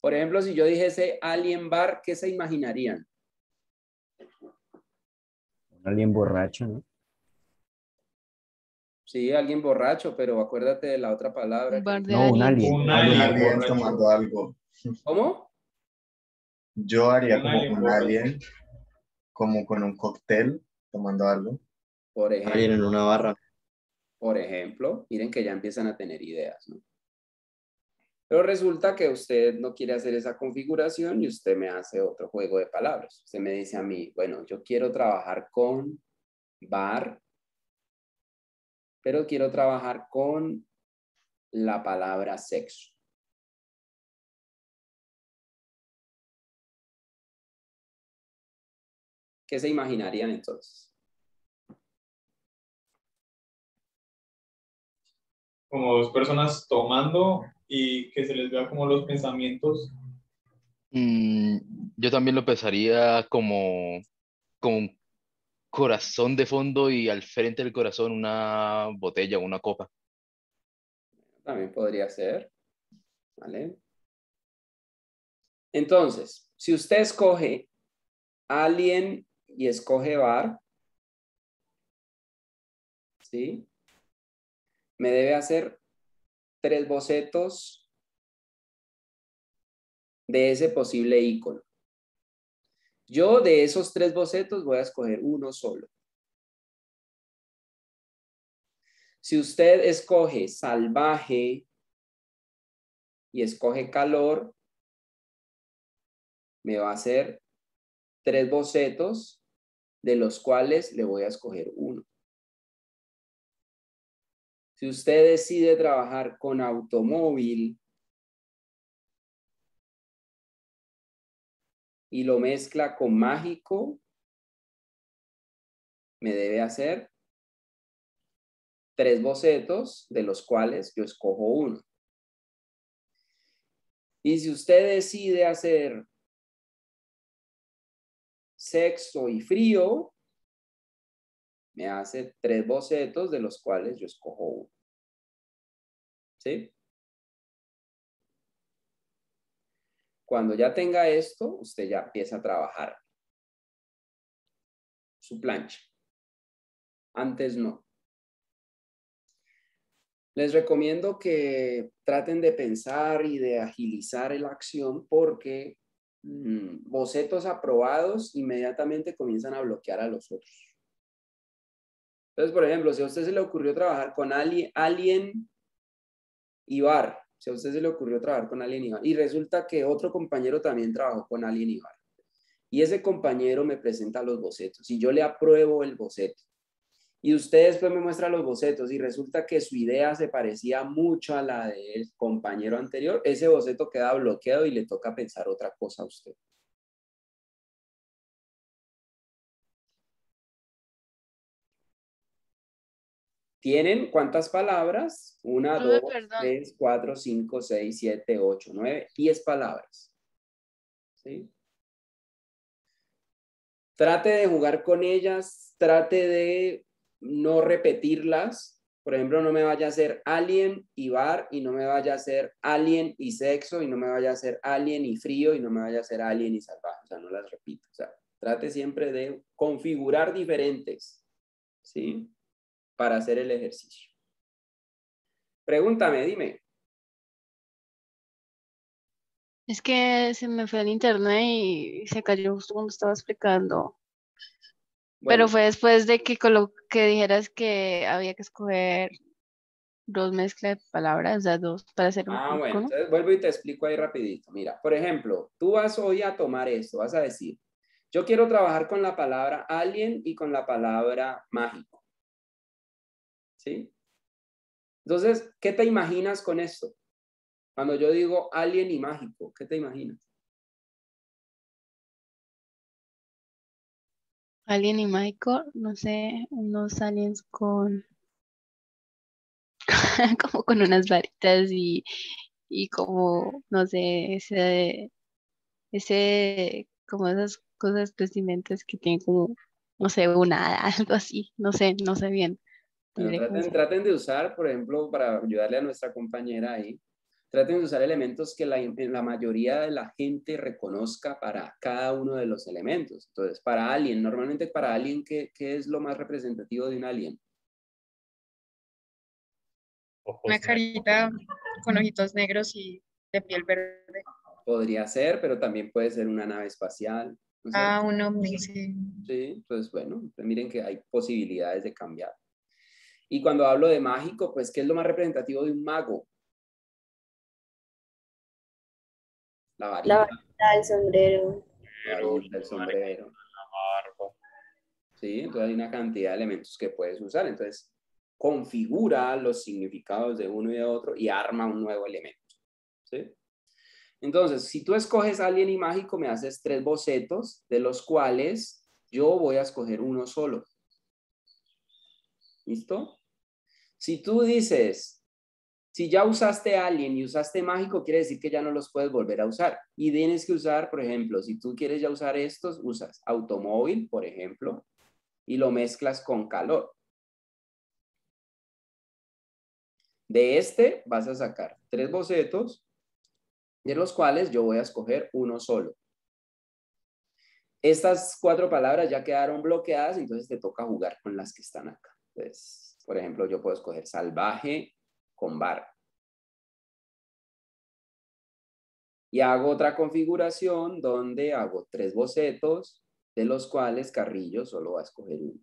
Por ejemplo, si yo dijese Alien Bar, ¿qué se imaginarían? Un alien borracho, ¿no? Sí, alguien borracho, pero acuérdate de la otra palabra. Un bar de No, un aliens. alien. Un Alien alien borracho. tomando algo. ¿Cómo? Yo haría Un como alien un borracho. alien, como con un cóctel, tomando algo. Por Alguien en ejemplo, una barra. miren que ya empiezan a tener ideas, ¿no? Pero resulta que usted no quiere hacer esa configuración y usted me hace otro juego de palabras. Usted me dice a mí, bueno, yo quiero trabajar con bar, pero quiero trabajar con la palabra sexo. ¿Qué se imaginarían entonces? Como 2 personas tomando y que se les vea como los pensamientos. Yo también lo pensaría como con un corazón de fondo y al frente del corazón una botella o una copa. También podría ser, ¿vale? Entonces, si usted escoge alien y escoge bar, ¿sí? Me debe hacer 3 bocetos de ese posible icono. Yo de esos 3 bocetos voy a escoger uno solo. Si usted escoge salvaje y escoge calor, me va a hacer 3 bocetos de los cuales le voy a escoger uno. Si usted decide trabajar con automóvil y lo mezcla con mágico, me debe hacer 3 bocetos de los cuales yo escojo uno. Y si usted decide hacer sexo y frío, me hace 3 bocetos de los cuales yo escojo uno. ¿Sí? Cuando ya tenga esto, usted ya empieza a trabajar su plancha. Antes no. Les recomiendo que traten de pensar y de agilizar la acción porque bocetos aprobados inmediatamente comienzan a bloquear a los otros. Entonces, por ejemplo, si a usted se le ocurrió trabajar con Alien y Bar, si a usted se le ocurrió trabajar con Alien y Bar, y resulta que otro compañero también trabajó con Alien y Bar, y ese compañero me presenta los bocetos, y yo le apruebo el boceto, y usted después me muestra los bocetos y resulta que su idea se parecía mucho a la del compañero anterior, ese boceto queda bloqueado y le toca pensar otra cosa a usted. ¿Tienen cuántas palabras? 1, 2, Perdón. 3, 4, 5, 6, 7, 8, 9, 10 palabras. ¿Sí? Trate de jugar con ellas, trate de no repetirlas. Por ejemplo, no me vaya a hacer alien y bar, y no me vaya a hacer alien y sexo, y no me vaya a hacer alien y frío, y no me vaya a hacer alien y salvaje. O sea, no las repito. O sea, trate siempre de configurar diferentes, ¿sí? Para hacer el ejercicio. Pregúntame, dime. Es que se me fue el internet y se cayó justo cuando estaba explicando. Bueno, Pero fue después de que dijeras que había que escoger dos mezclas de palabras, o sea, dos para hacer un bueno, icono. entonces vuelvo y te explico ahí rapidito. Mira, por ejemplo, tú vas hoy a tomar esto, vas a decir, yo quiero trabajar con la palabra alien y con la palabra mágico, ¿sí? Entonces, ¿qué te imaginas con esto? Cuando yo digo alien y mágico, ¿qué te imaginas? Alien y mágico, no sé, unos aliens con como con unas varitas y como, no sé, ese, como esas cosas vestimentas que tienen como, no sé, una hada, algo así, no sé bien. Bueno, Tendré como, traten de usar, por ejemplo, para ayudarle a nuestra compañera ahí, traten de usar elementos que la mayoría de la gente reconozca para cada uno de los elementos. Entonces, para alien, normalmente para alien, ¿qué es lo más representativo de un alien? Una carita con ojitos negros y de piel verde. Podría ser, pero también puede ser una nave espacial. ¿No es cierto? Un ovni, sí. Sí, entonces, bueno, pues miren que hay posibilidades de cambiar. Y cuando hablo de mágico, pues, ¿qué es lo más representativo de un mago? La La varita, varita, el sombrero. la varita, el sombrero. La barba. ¿Sí? Entonces hay una cantidad de elementos que puedes usar. Entonces, configura los significados de uno y de otro y arma un nuevo elemento. ¿Sí? Entonces, si tú escoges alien y mágico, me haces 3 bocetos, de los cuales yo voy a escoger uno solo. ¿Listo? Si tú dices, si ya usaste alien y usaste mágico, quiere decir que ya no los puedes volver a usar. Y tienes que usar, por ejemplo, si tú quieres ya usar estos, usas automóvil, por ejemplo, y lo mezclas con calor. De este vas a sacar 3 bocetos, de los cuales yo voy a escoger uno solo. Estas 4 palabras ya quedaron bloqueadas, entonces te toca jugar con las que están acá. Entonces, por ejemplo, yo puedo escoger salvaje con bar. Y hago otra configuración donde hago 3 bocetos, de los cuales Carrillo solo va a escoger uno.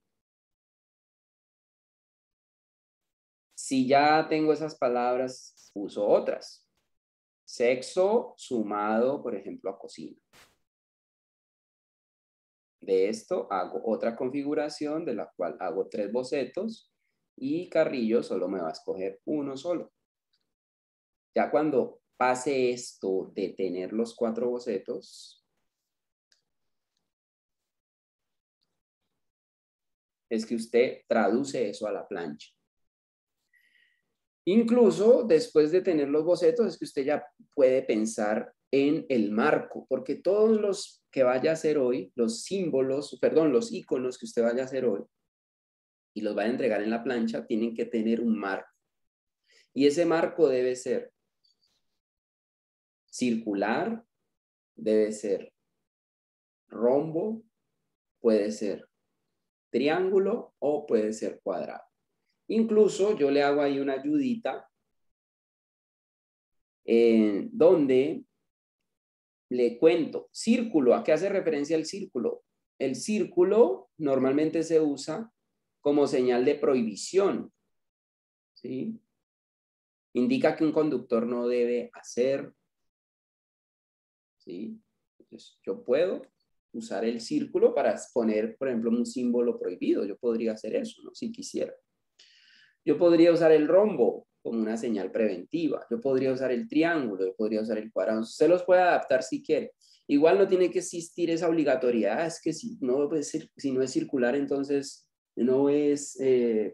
Si ya tengo esas palabras, uso otras. Sexo sumado, por ejemplo, a cocina. De esto hago otra configuración de la cual hago 3 bocetos y Carrillo solo me va a escoger uno solo. Ya cuando pase esto de tener los 4 bocetos, es que usted traduce eso a la plancha. Incluso después de tener los bocetos es que usted ya puede pensar en el marco, porque todos los que vaya a hacer hoy, los símbolos, perdón, los iconos que usted vaya a hacer hoy y los va a entregar en la plancha, tienen que tener un marco. Y ese marco debe ser circular, debe ser rombo, puede ser triángulo o puede ser cuadrado. Incluso yo le hago ahí una ayudita donde le cuento, círculo, ¿a qué hace referencia el círculo? El círculo normalmente se usa como señal de prohibición, ¿sí? Indica que un conductor no debe hacer, ¿sí? Entonces, yo puedo usar el círculo para poner, por ejemplo, un símbolo prohibido. Yo podría hacer eso, ¿no? Si quisiera. Yo podría usar el rombo como una señal preventiva. Yo podría usar el triángulo, yo podría usar el cuadrado. Usted los puede adaptar si quiere. Igual no tiene que existir esa obligatoriedad. Es que si no es circular, entonces no es,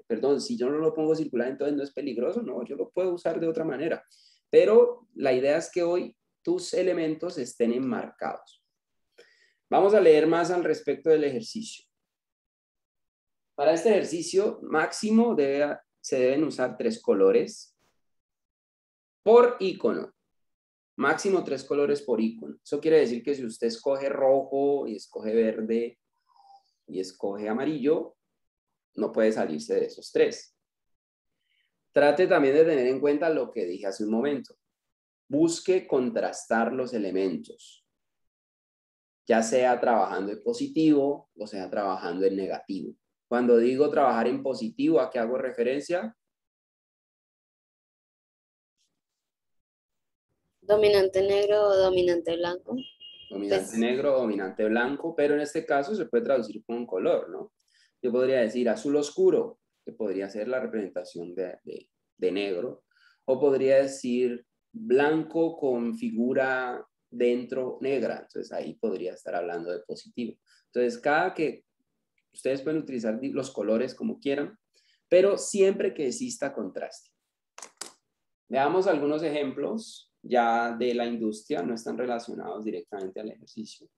perdón, si yo no lo pongo circular, entonces no es peligroso. No, yo lo puedo usar de otra manera. Pero la idea es que hoy tus elementos estén enmarcados. Vamos a leer más al respecto del ejercicio. Para este ejercicio máximo se deben usar 3 colores por icono. Máximo 3 colores por icono. Eso quiere decir que si usted escoge rojo y escoge verde y escoge amarillo, no puede salirse de esos 3. Trate también de tener en cuenta lo que dije hace un momento. Busque contrastar los elementos, ya sea trabajando en positivo o sea trabajando en negativo. Cuando digo trabajar en positivo, ¿a qué hago referencia? Dominante negro o dominante blanco. Dominante Pues, negro o dominante blanco, pero en este caso se puede traducir con un color, ¿no? Yo podría decir azul oscuro, que podría ser la representación de negro, o podría decir blanco con figura dentro negra, entonces ahí podría estar hablando de positivo. Entonces, ustedes pueden utilizar los colores como quieran, pero siempre que exista contraste. Veamos algunos ejemplos ya de la industria, no están relacionados directamente al ejercicio.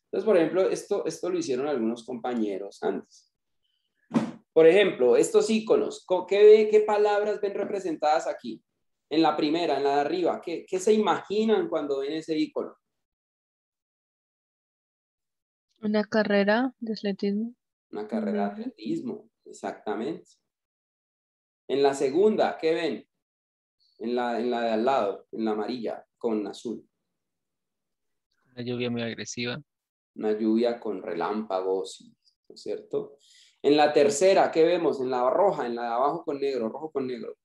Entonces, por ejemplo, esto lo hicieron algunos compañeros antes. Por ejemplo, estos iconos, ¿qué palabras ven representadas aquí? En la primera, en la de arriba, ¿qué se imaginan cuando ven ese icono? Una carrera de atletismo. Una carrera de atletismo, exactamente. En la segunda, ¿qué ven? En la de al lado, en la amarilla, con azul. Una lluvia muy agresiva. Una lluvia con relámpagos, ¿no es cierto? En la tercera, ¿qué vemos? En la roja, en la de abajo con negro, rojo con negro.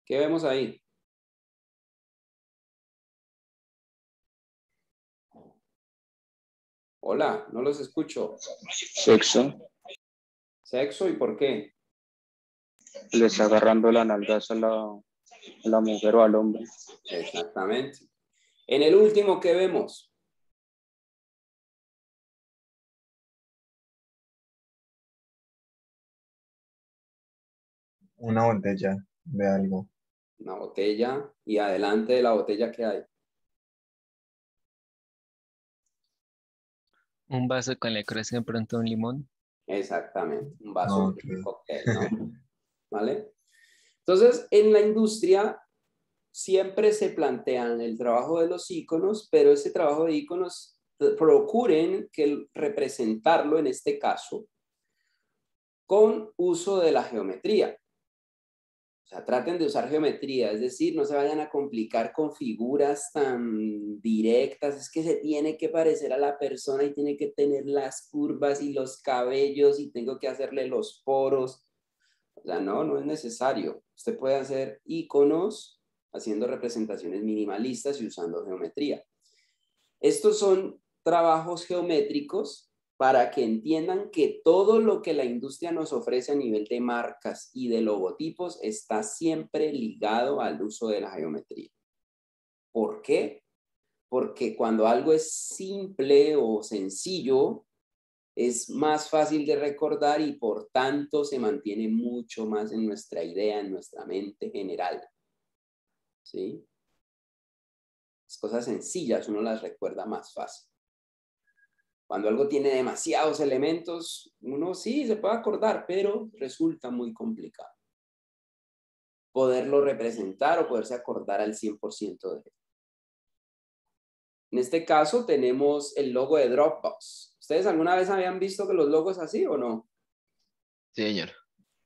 ¿Qué vemos ahí? Hola, no los escucho. Sexo, ¿Sexo y por qué? le está agarrando la nalgas a la mujer o al hombre. Exactamente. En el último, ¿qué vemos? Una botella de algo. Una botella y adelante de la botella, ¿qué hay? Un vaso con la decoración pronto un limón. Exactamente, un vaso Ok. de cóctel, ¿no? ¿Vale? Entonces, en la industria siempre se plantean el trabajo de los iconos, pero ese trabajo de iconos procuren que representarlo en este caso con uso de la geometría. O sea, traten de usar geometría, es decir, no se vayan a complicar con figuras tan directas, es que se tiene que parecer a la persona y tiene que tener las curvas y los cabellos y tengo que hacerle los poros. O sea, no es necesario. Usted puede hacer iconos haciendo representaciones minimalistas y usando geometría. Estos son trabajos geométricos para que entiendan que todo lo que la industria nos ofrece a nivel de marcas y de logotipos está siempre ligado al uso de la geometría. ¿Por qué? Porque cuando algo es simple o sencillo, es más fácil de recordar y por tanto se mantiene mucho más en nuestra idea, en nuestra mente general. ¿Sí? Las cosas sencillas uno las recuerda más fácil. Cuando algo tiene demasiados elementos, uno sí se puede acordar, pero resulta muy complicado poderlo representar o poderse acordar al 100% de él. En este caso tenemos el logo de Dropbox. ¿Ustedes alguna vez habían visto que los logos así o no? Sí, señor.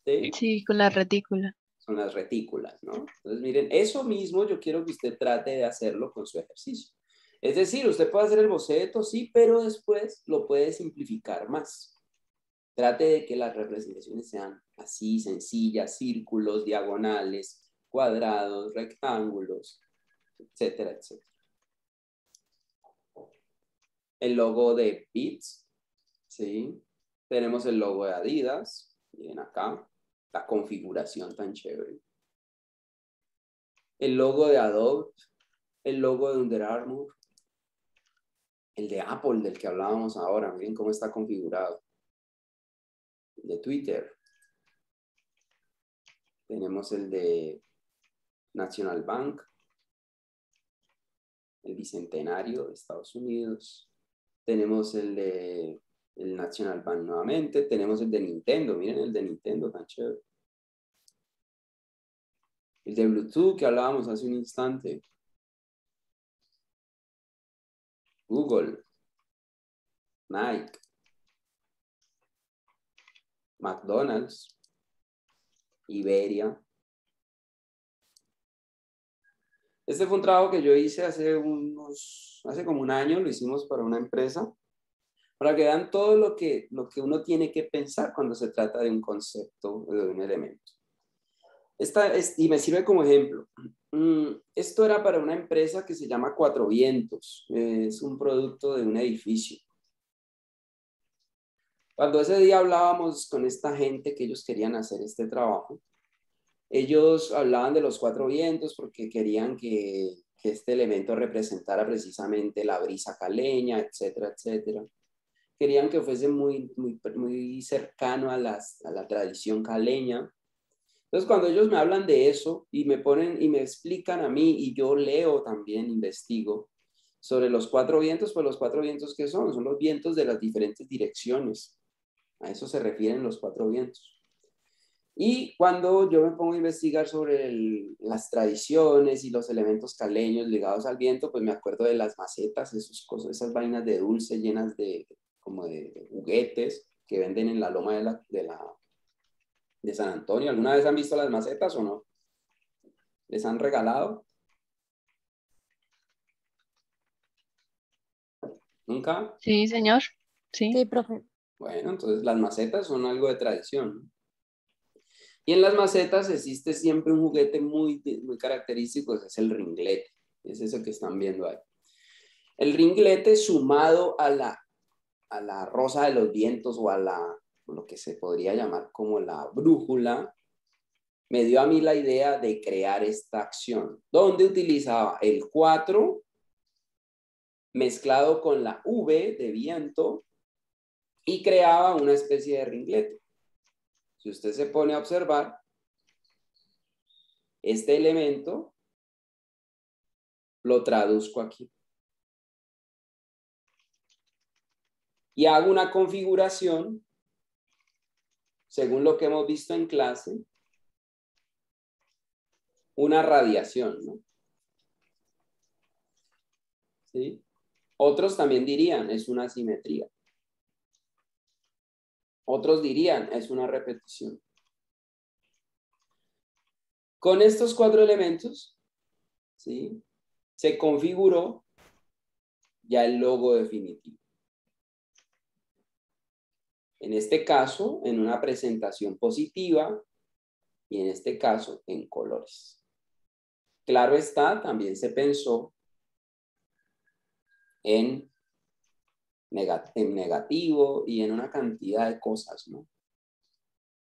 ¿Sí? Sí, con la retícula. Son las retículas, ¿no? Entonces, miren, eso mismo yo quiero que usted trate de hacerlo con su ejercicio. Es decir, usted puede hacer el boceto, sí, pero después lo puede simplificar más. Trate de que las representaciones sean así, sencillas, círculos, diagonales, cuadrados, rectángulos. etcétera, etcétera. El logo de Beats, ¿sí? Tenemos el logo de Adidas, miren acá, la configuración tan chévere. El logo de Adobe, el logo de Under Armour, el de Apple, del que hablábamos ahora, miren cómo está configurado. El de Twitter. Tenemos el de National Bank, el Bicentenario de Estados Unidos. Tenemos el de el National Bank nuevamente. Tenemos el de Nintendo, miren el de Nintendo, tan chévere. El de Bluetooth que hablábamos hace un instante. Google, Nike, McDonald's, Iberia. Este fue un trabajo que yo hice hace como un año, lo hicimos para una empresa, para que vean todo lo que uno tiene que pensar cuando se trata de un concepto, de un elemento. Y me sirve como ejemplo. Esto era para una empresa que se llama Cuatro Vientos. Es un producto de un edificio. Cuando ese día hablábamos con esta gente que ellos querían hacer este trabajo, ellos hablaban de los cuatro vientos porque querían que este elemento representara precisamente la brisa caleña, etcétera, etcétera. Querían que fuese muy cercano a la tradición caleña. Entonces, cuando ellos me hablan de eso y me ponen y me explican a mí, y yo leo también, investigo sobre los cuatro vientos, pues los cuatro vientos, ¿qué son? Son los vientos de las diferentes direcciones. A eso se refieren los cuatro vientos. Y cuando yo me pongo a investigar sobre las tradiciones y los elementos caleños ligados al viento, pues me acuerdo de las macetas, esas vainas de dulce llenas como de juguetes que venden en la loma de San Antonio. ¿Alguna vez han visto las macetas o no? ¿Les han regalado? ¿Nunca? Sí, señor. Sí. Sí, profe. Bueno, entonces las macetas son algo de tradición, ¿no? Y en las macetas existe siempre un juguete muy característico, que es el ringlete. Es ese que están viendo ahí. El ringlete sumado a la rosa de los vientos o a lo que se podría llamar como la brújula, me dio a mí la idea de crear esta acción, donde utilizaba el 4 mezclado con la V de viento y creaba una especie de ringlete. Si usted se pone a observar, este elemento lo traduzco aquí. Y hago una configuración, según lo que hemos visto en clase, una radiación, ¿no? ¿Sí? Otros también dirían, es una simetría. Otros dirían, es una repetición. Con estos 4 elementos, ¿sí?, se configuró ya el logo definitivo. En este caso, en una presentación positiva y en este caso, en colores. Claro está, también se pensó en negativo y en una cantidad de cosas, ¿no?,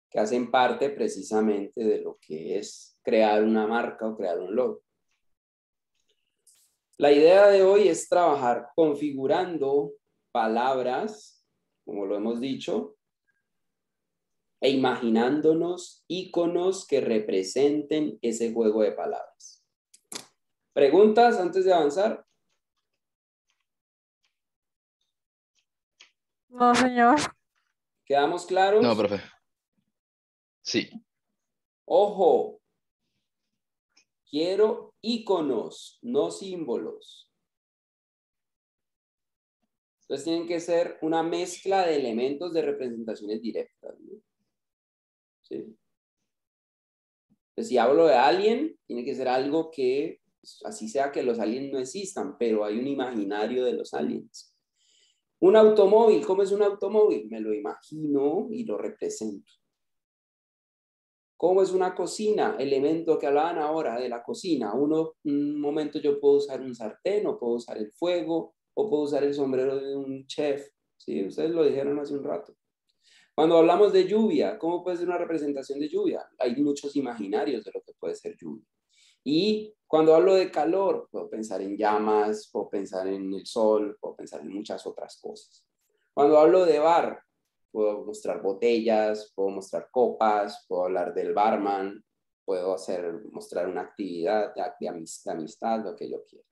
que hacen parte precisamente de lo que es crear una marca o crear un logo. La idea de hoy es trabajar configurando palabras, como lo hemos dicho, e imaginándonos iconos que representen ese juego de palabras. ¿Preguntas antes de avanzar? No, señor. ¿Quedamos claros? No, profe. Sí. Ojo, quiero iconos, no símbolos. Entonces tienen que ser una mezcla de elementos de representaciones directas, ¿no? ¿Sí? Entonces, si hablo de alien, tiene que ser algo que, así sea que los aliens no existan, pero hay un imaginario de los aliens. Un automóvil, ¿cómo es un automóvil? Me lo imagino y lo represento. ¿Cómo es una cocina? Elemento que hablaban ahora de la cocina. Un momento yo puedo usar un sartén, o puedo usar el fuego, o puedo usar el sombrero de un chef. ¿Sí? Ustedes lo dijeron hace un rato. Cuando hablamos de lluvia, ¿cómo puede ser una representación de lluvia? Hay muchos imaginarios de lo que puede ser lluvia. Y cuando hablo de calor, puedo pensar en llamas, puedo pensar en el sol, puedo pensar en muchas otras cosas. Cuando hablo de bar, puedo mostrar botellas, puedo mostrar copas, puedo hablar del barman, puedo mostrar una actividad de amistad, lo que yo quiera.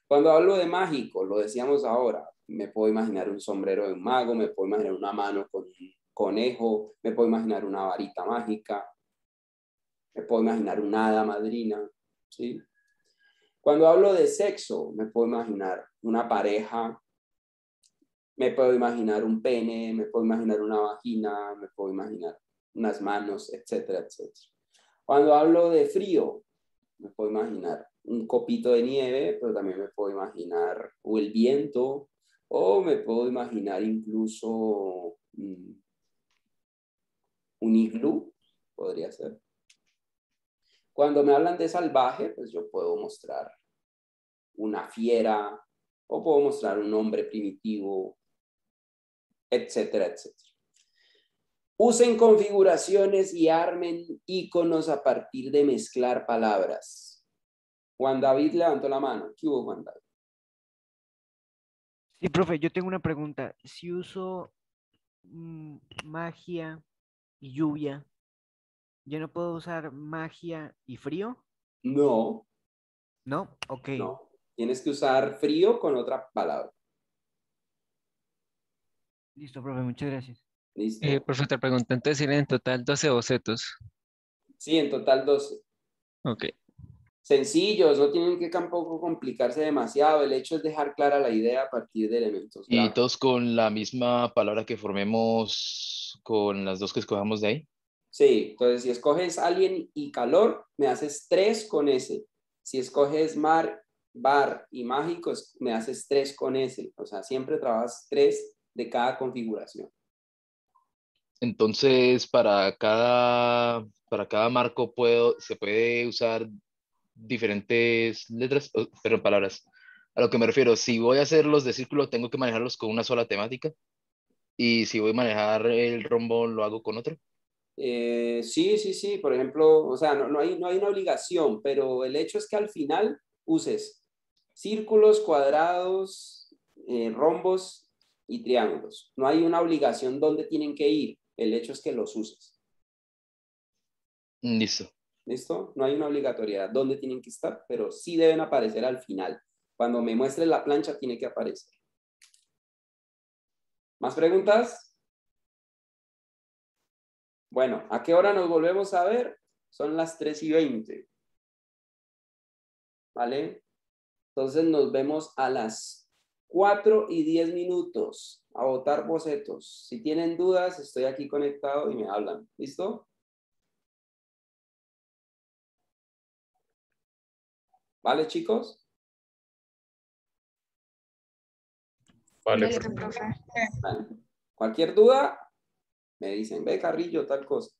Cuando hablo de mágico, lo decíamos ahora, me puedo imaginar un sombrero de un mago, me puedo imaginar una mano con un conejo, me puedo imaginar una varita mágica, me puedo imaginar una hada madrina, ¿sí? Cuando hablo de sexo, me puedo imaginar una pareja, me puedo imaginar un pene, me puedo imaginar una vagina, me puedo imaginar unas manos, etcétera, etcétera. Cuando hablo de frío, me puedo imaginar un copito de nieve, pero también me puedo imaginar o el viento, o me puedo imaginar incluso un iglú, podría ser. Cuando me hablan de salvaje, pues yo puedo mostrar una fiera, o puedo mostrar un hombre primitivo, etcétera, etcétera. Usen configuraciones y armen iconos a partir de mezclar palabras. Juan David levantó la mano. ¿Qué hubo, Juan David? Sí, profe, yo tengo una pregunta. Si uso magia y lluvia, ¿yo no puedo usar magia y frío? No. ¿No? Ok. No. Tienes que usar frío con otra palabra. Listo, profe, muchas gracias. ¿Listo? Profe, te pregunto, entonces tienen en total 12 bocetos. Sí, en total 12. Ok. Sencillos, no tienen que tampoco complicarse demasiado. El hecho es dejar clara la idea a partir de elementos Y gráficos. todos con la misma palabra que formemos con las dos que escojamos de ahí. Sí, entonces si escoges alien y calor, me haces 3 con S. Si escoges mar, bar y mágico, me haces 3 con S. O sea, siempre trabajas 3 de cada configuración. Entonces, para cada marco se puede usar diferentes letras, pero palabras. A lo que me refiero, si voy a hacer los de círculo, tengo que manejarlos con una sola temática. Y si voy a manejar el rombo, lo hago con otro. Sí, sí, sí. Por ejemplo, o sea, no hay una obligación, pero el hecho es que al final uses círculos, cuadrados, rombos y triángulos. No hay una obligación dónde tienen que ir. El hecho es que los uses. Listo. ¿Listo? No hay una obligatoriedad dónde tienen que estar, pero sí deben aparecer al final. Cuando me muestres la plancha, tiene que aparecer. ¿Más preguntas? Bueno, ¿a qué hora nos volvemos a ver? Son las 3:20. ¿Vale? Entonces nos vemos a las 4:10 a votar bocetos. Si tienen dudas, estoy aquí conectado y me hablan. ¿Listo? ¿Vale, chicos? Vale, Listo, profe. profe. Vale. Cualquier duda, me dicen, ve Carrillo, tal cosa.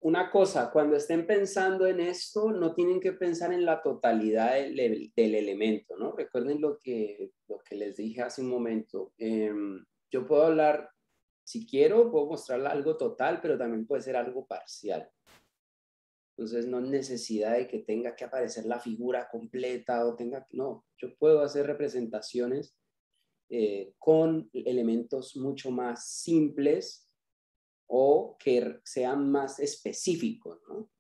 Una cosa, cuando estén pensando en esto, no tienen que pensar en la totalidad del elemento, ¿no? Recuerden lo que les dije hace un momento. Yo puedo hablar, si quiero, puedo mostrar algo total, pero también puede ser algo parcial. Entonces, no hay necesidad de que tenga que aparecer la figura completa o no, yo puedo hacer representaciones con elementos mucho más simples o que sean más específicos, ¿no?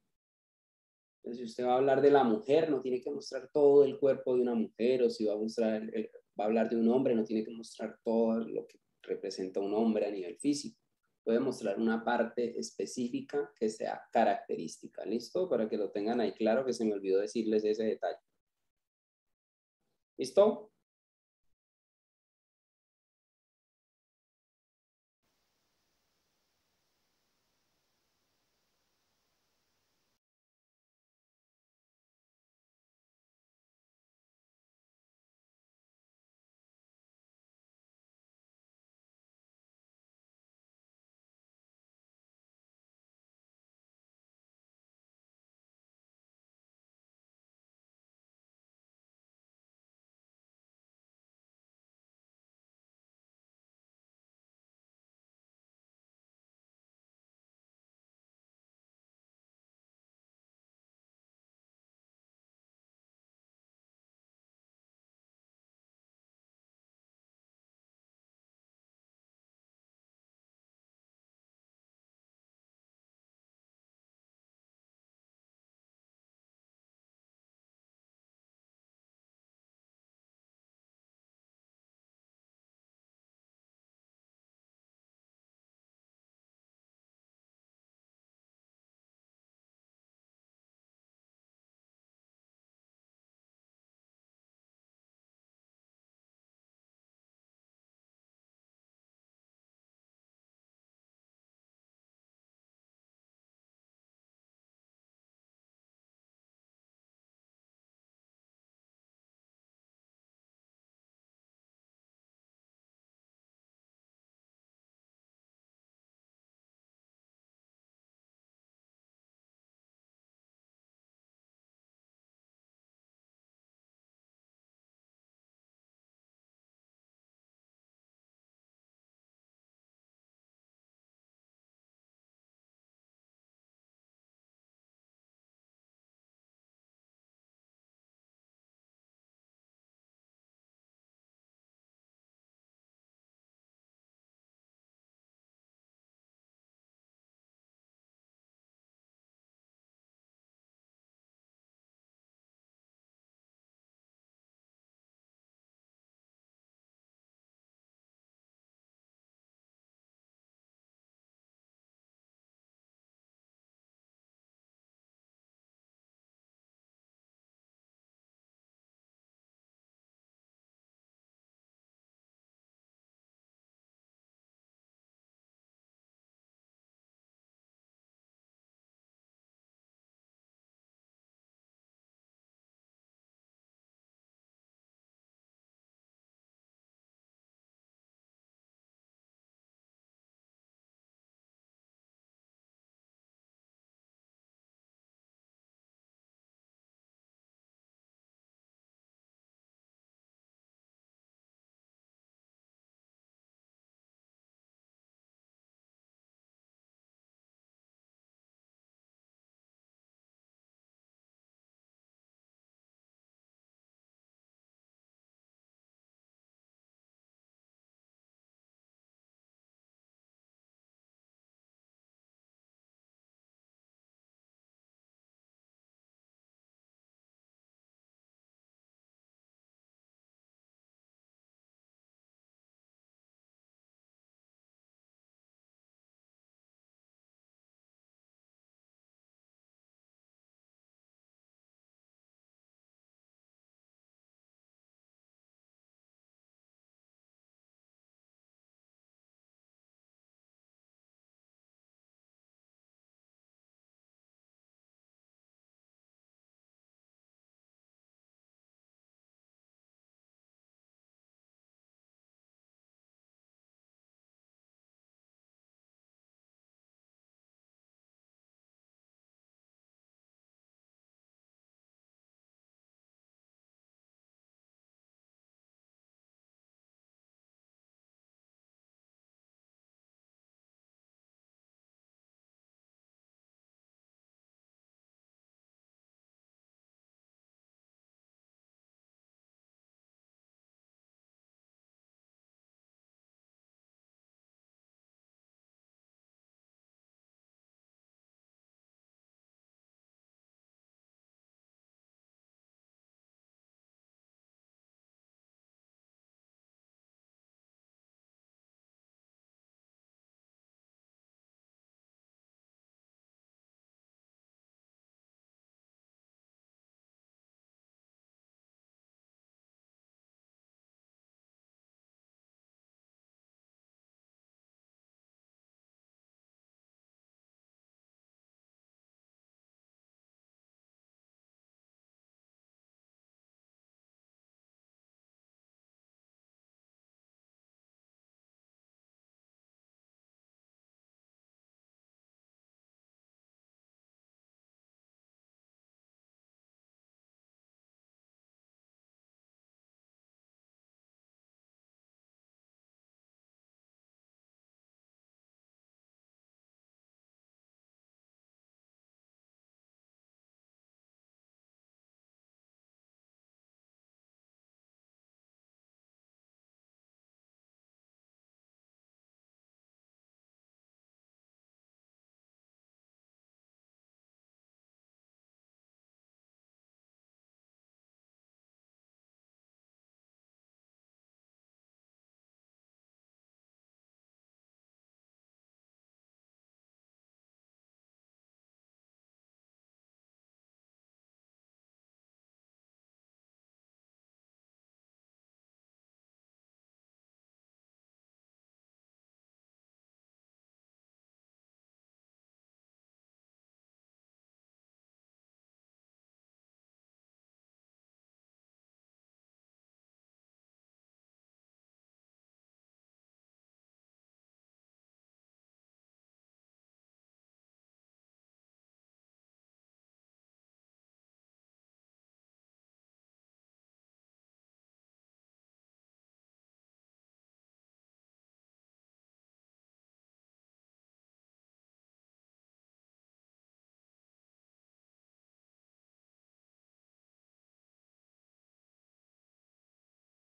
Entonces, si usted va a hablar de la mujer, no tiene que mostrar todo el cuerpo de una mujer, o si va a mostrar, va a hablar de un hombre, no tiene que mostrar todo lo que representa un hombre a nivel físico. Puede mostrar una parte específica que sea característica, ¿listo? Para que lo tengan ahí claro, que se me olvidó decirles ese detalle. ¿Listo?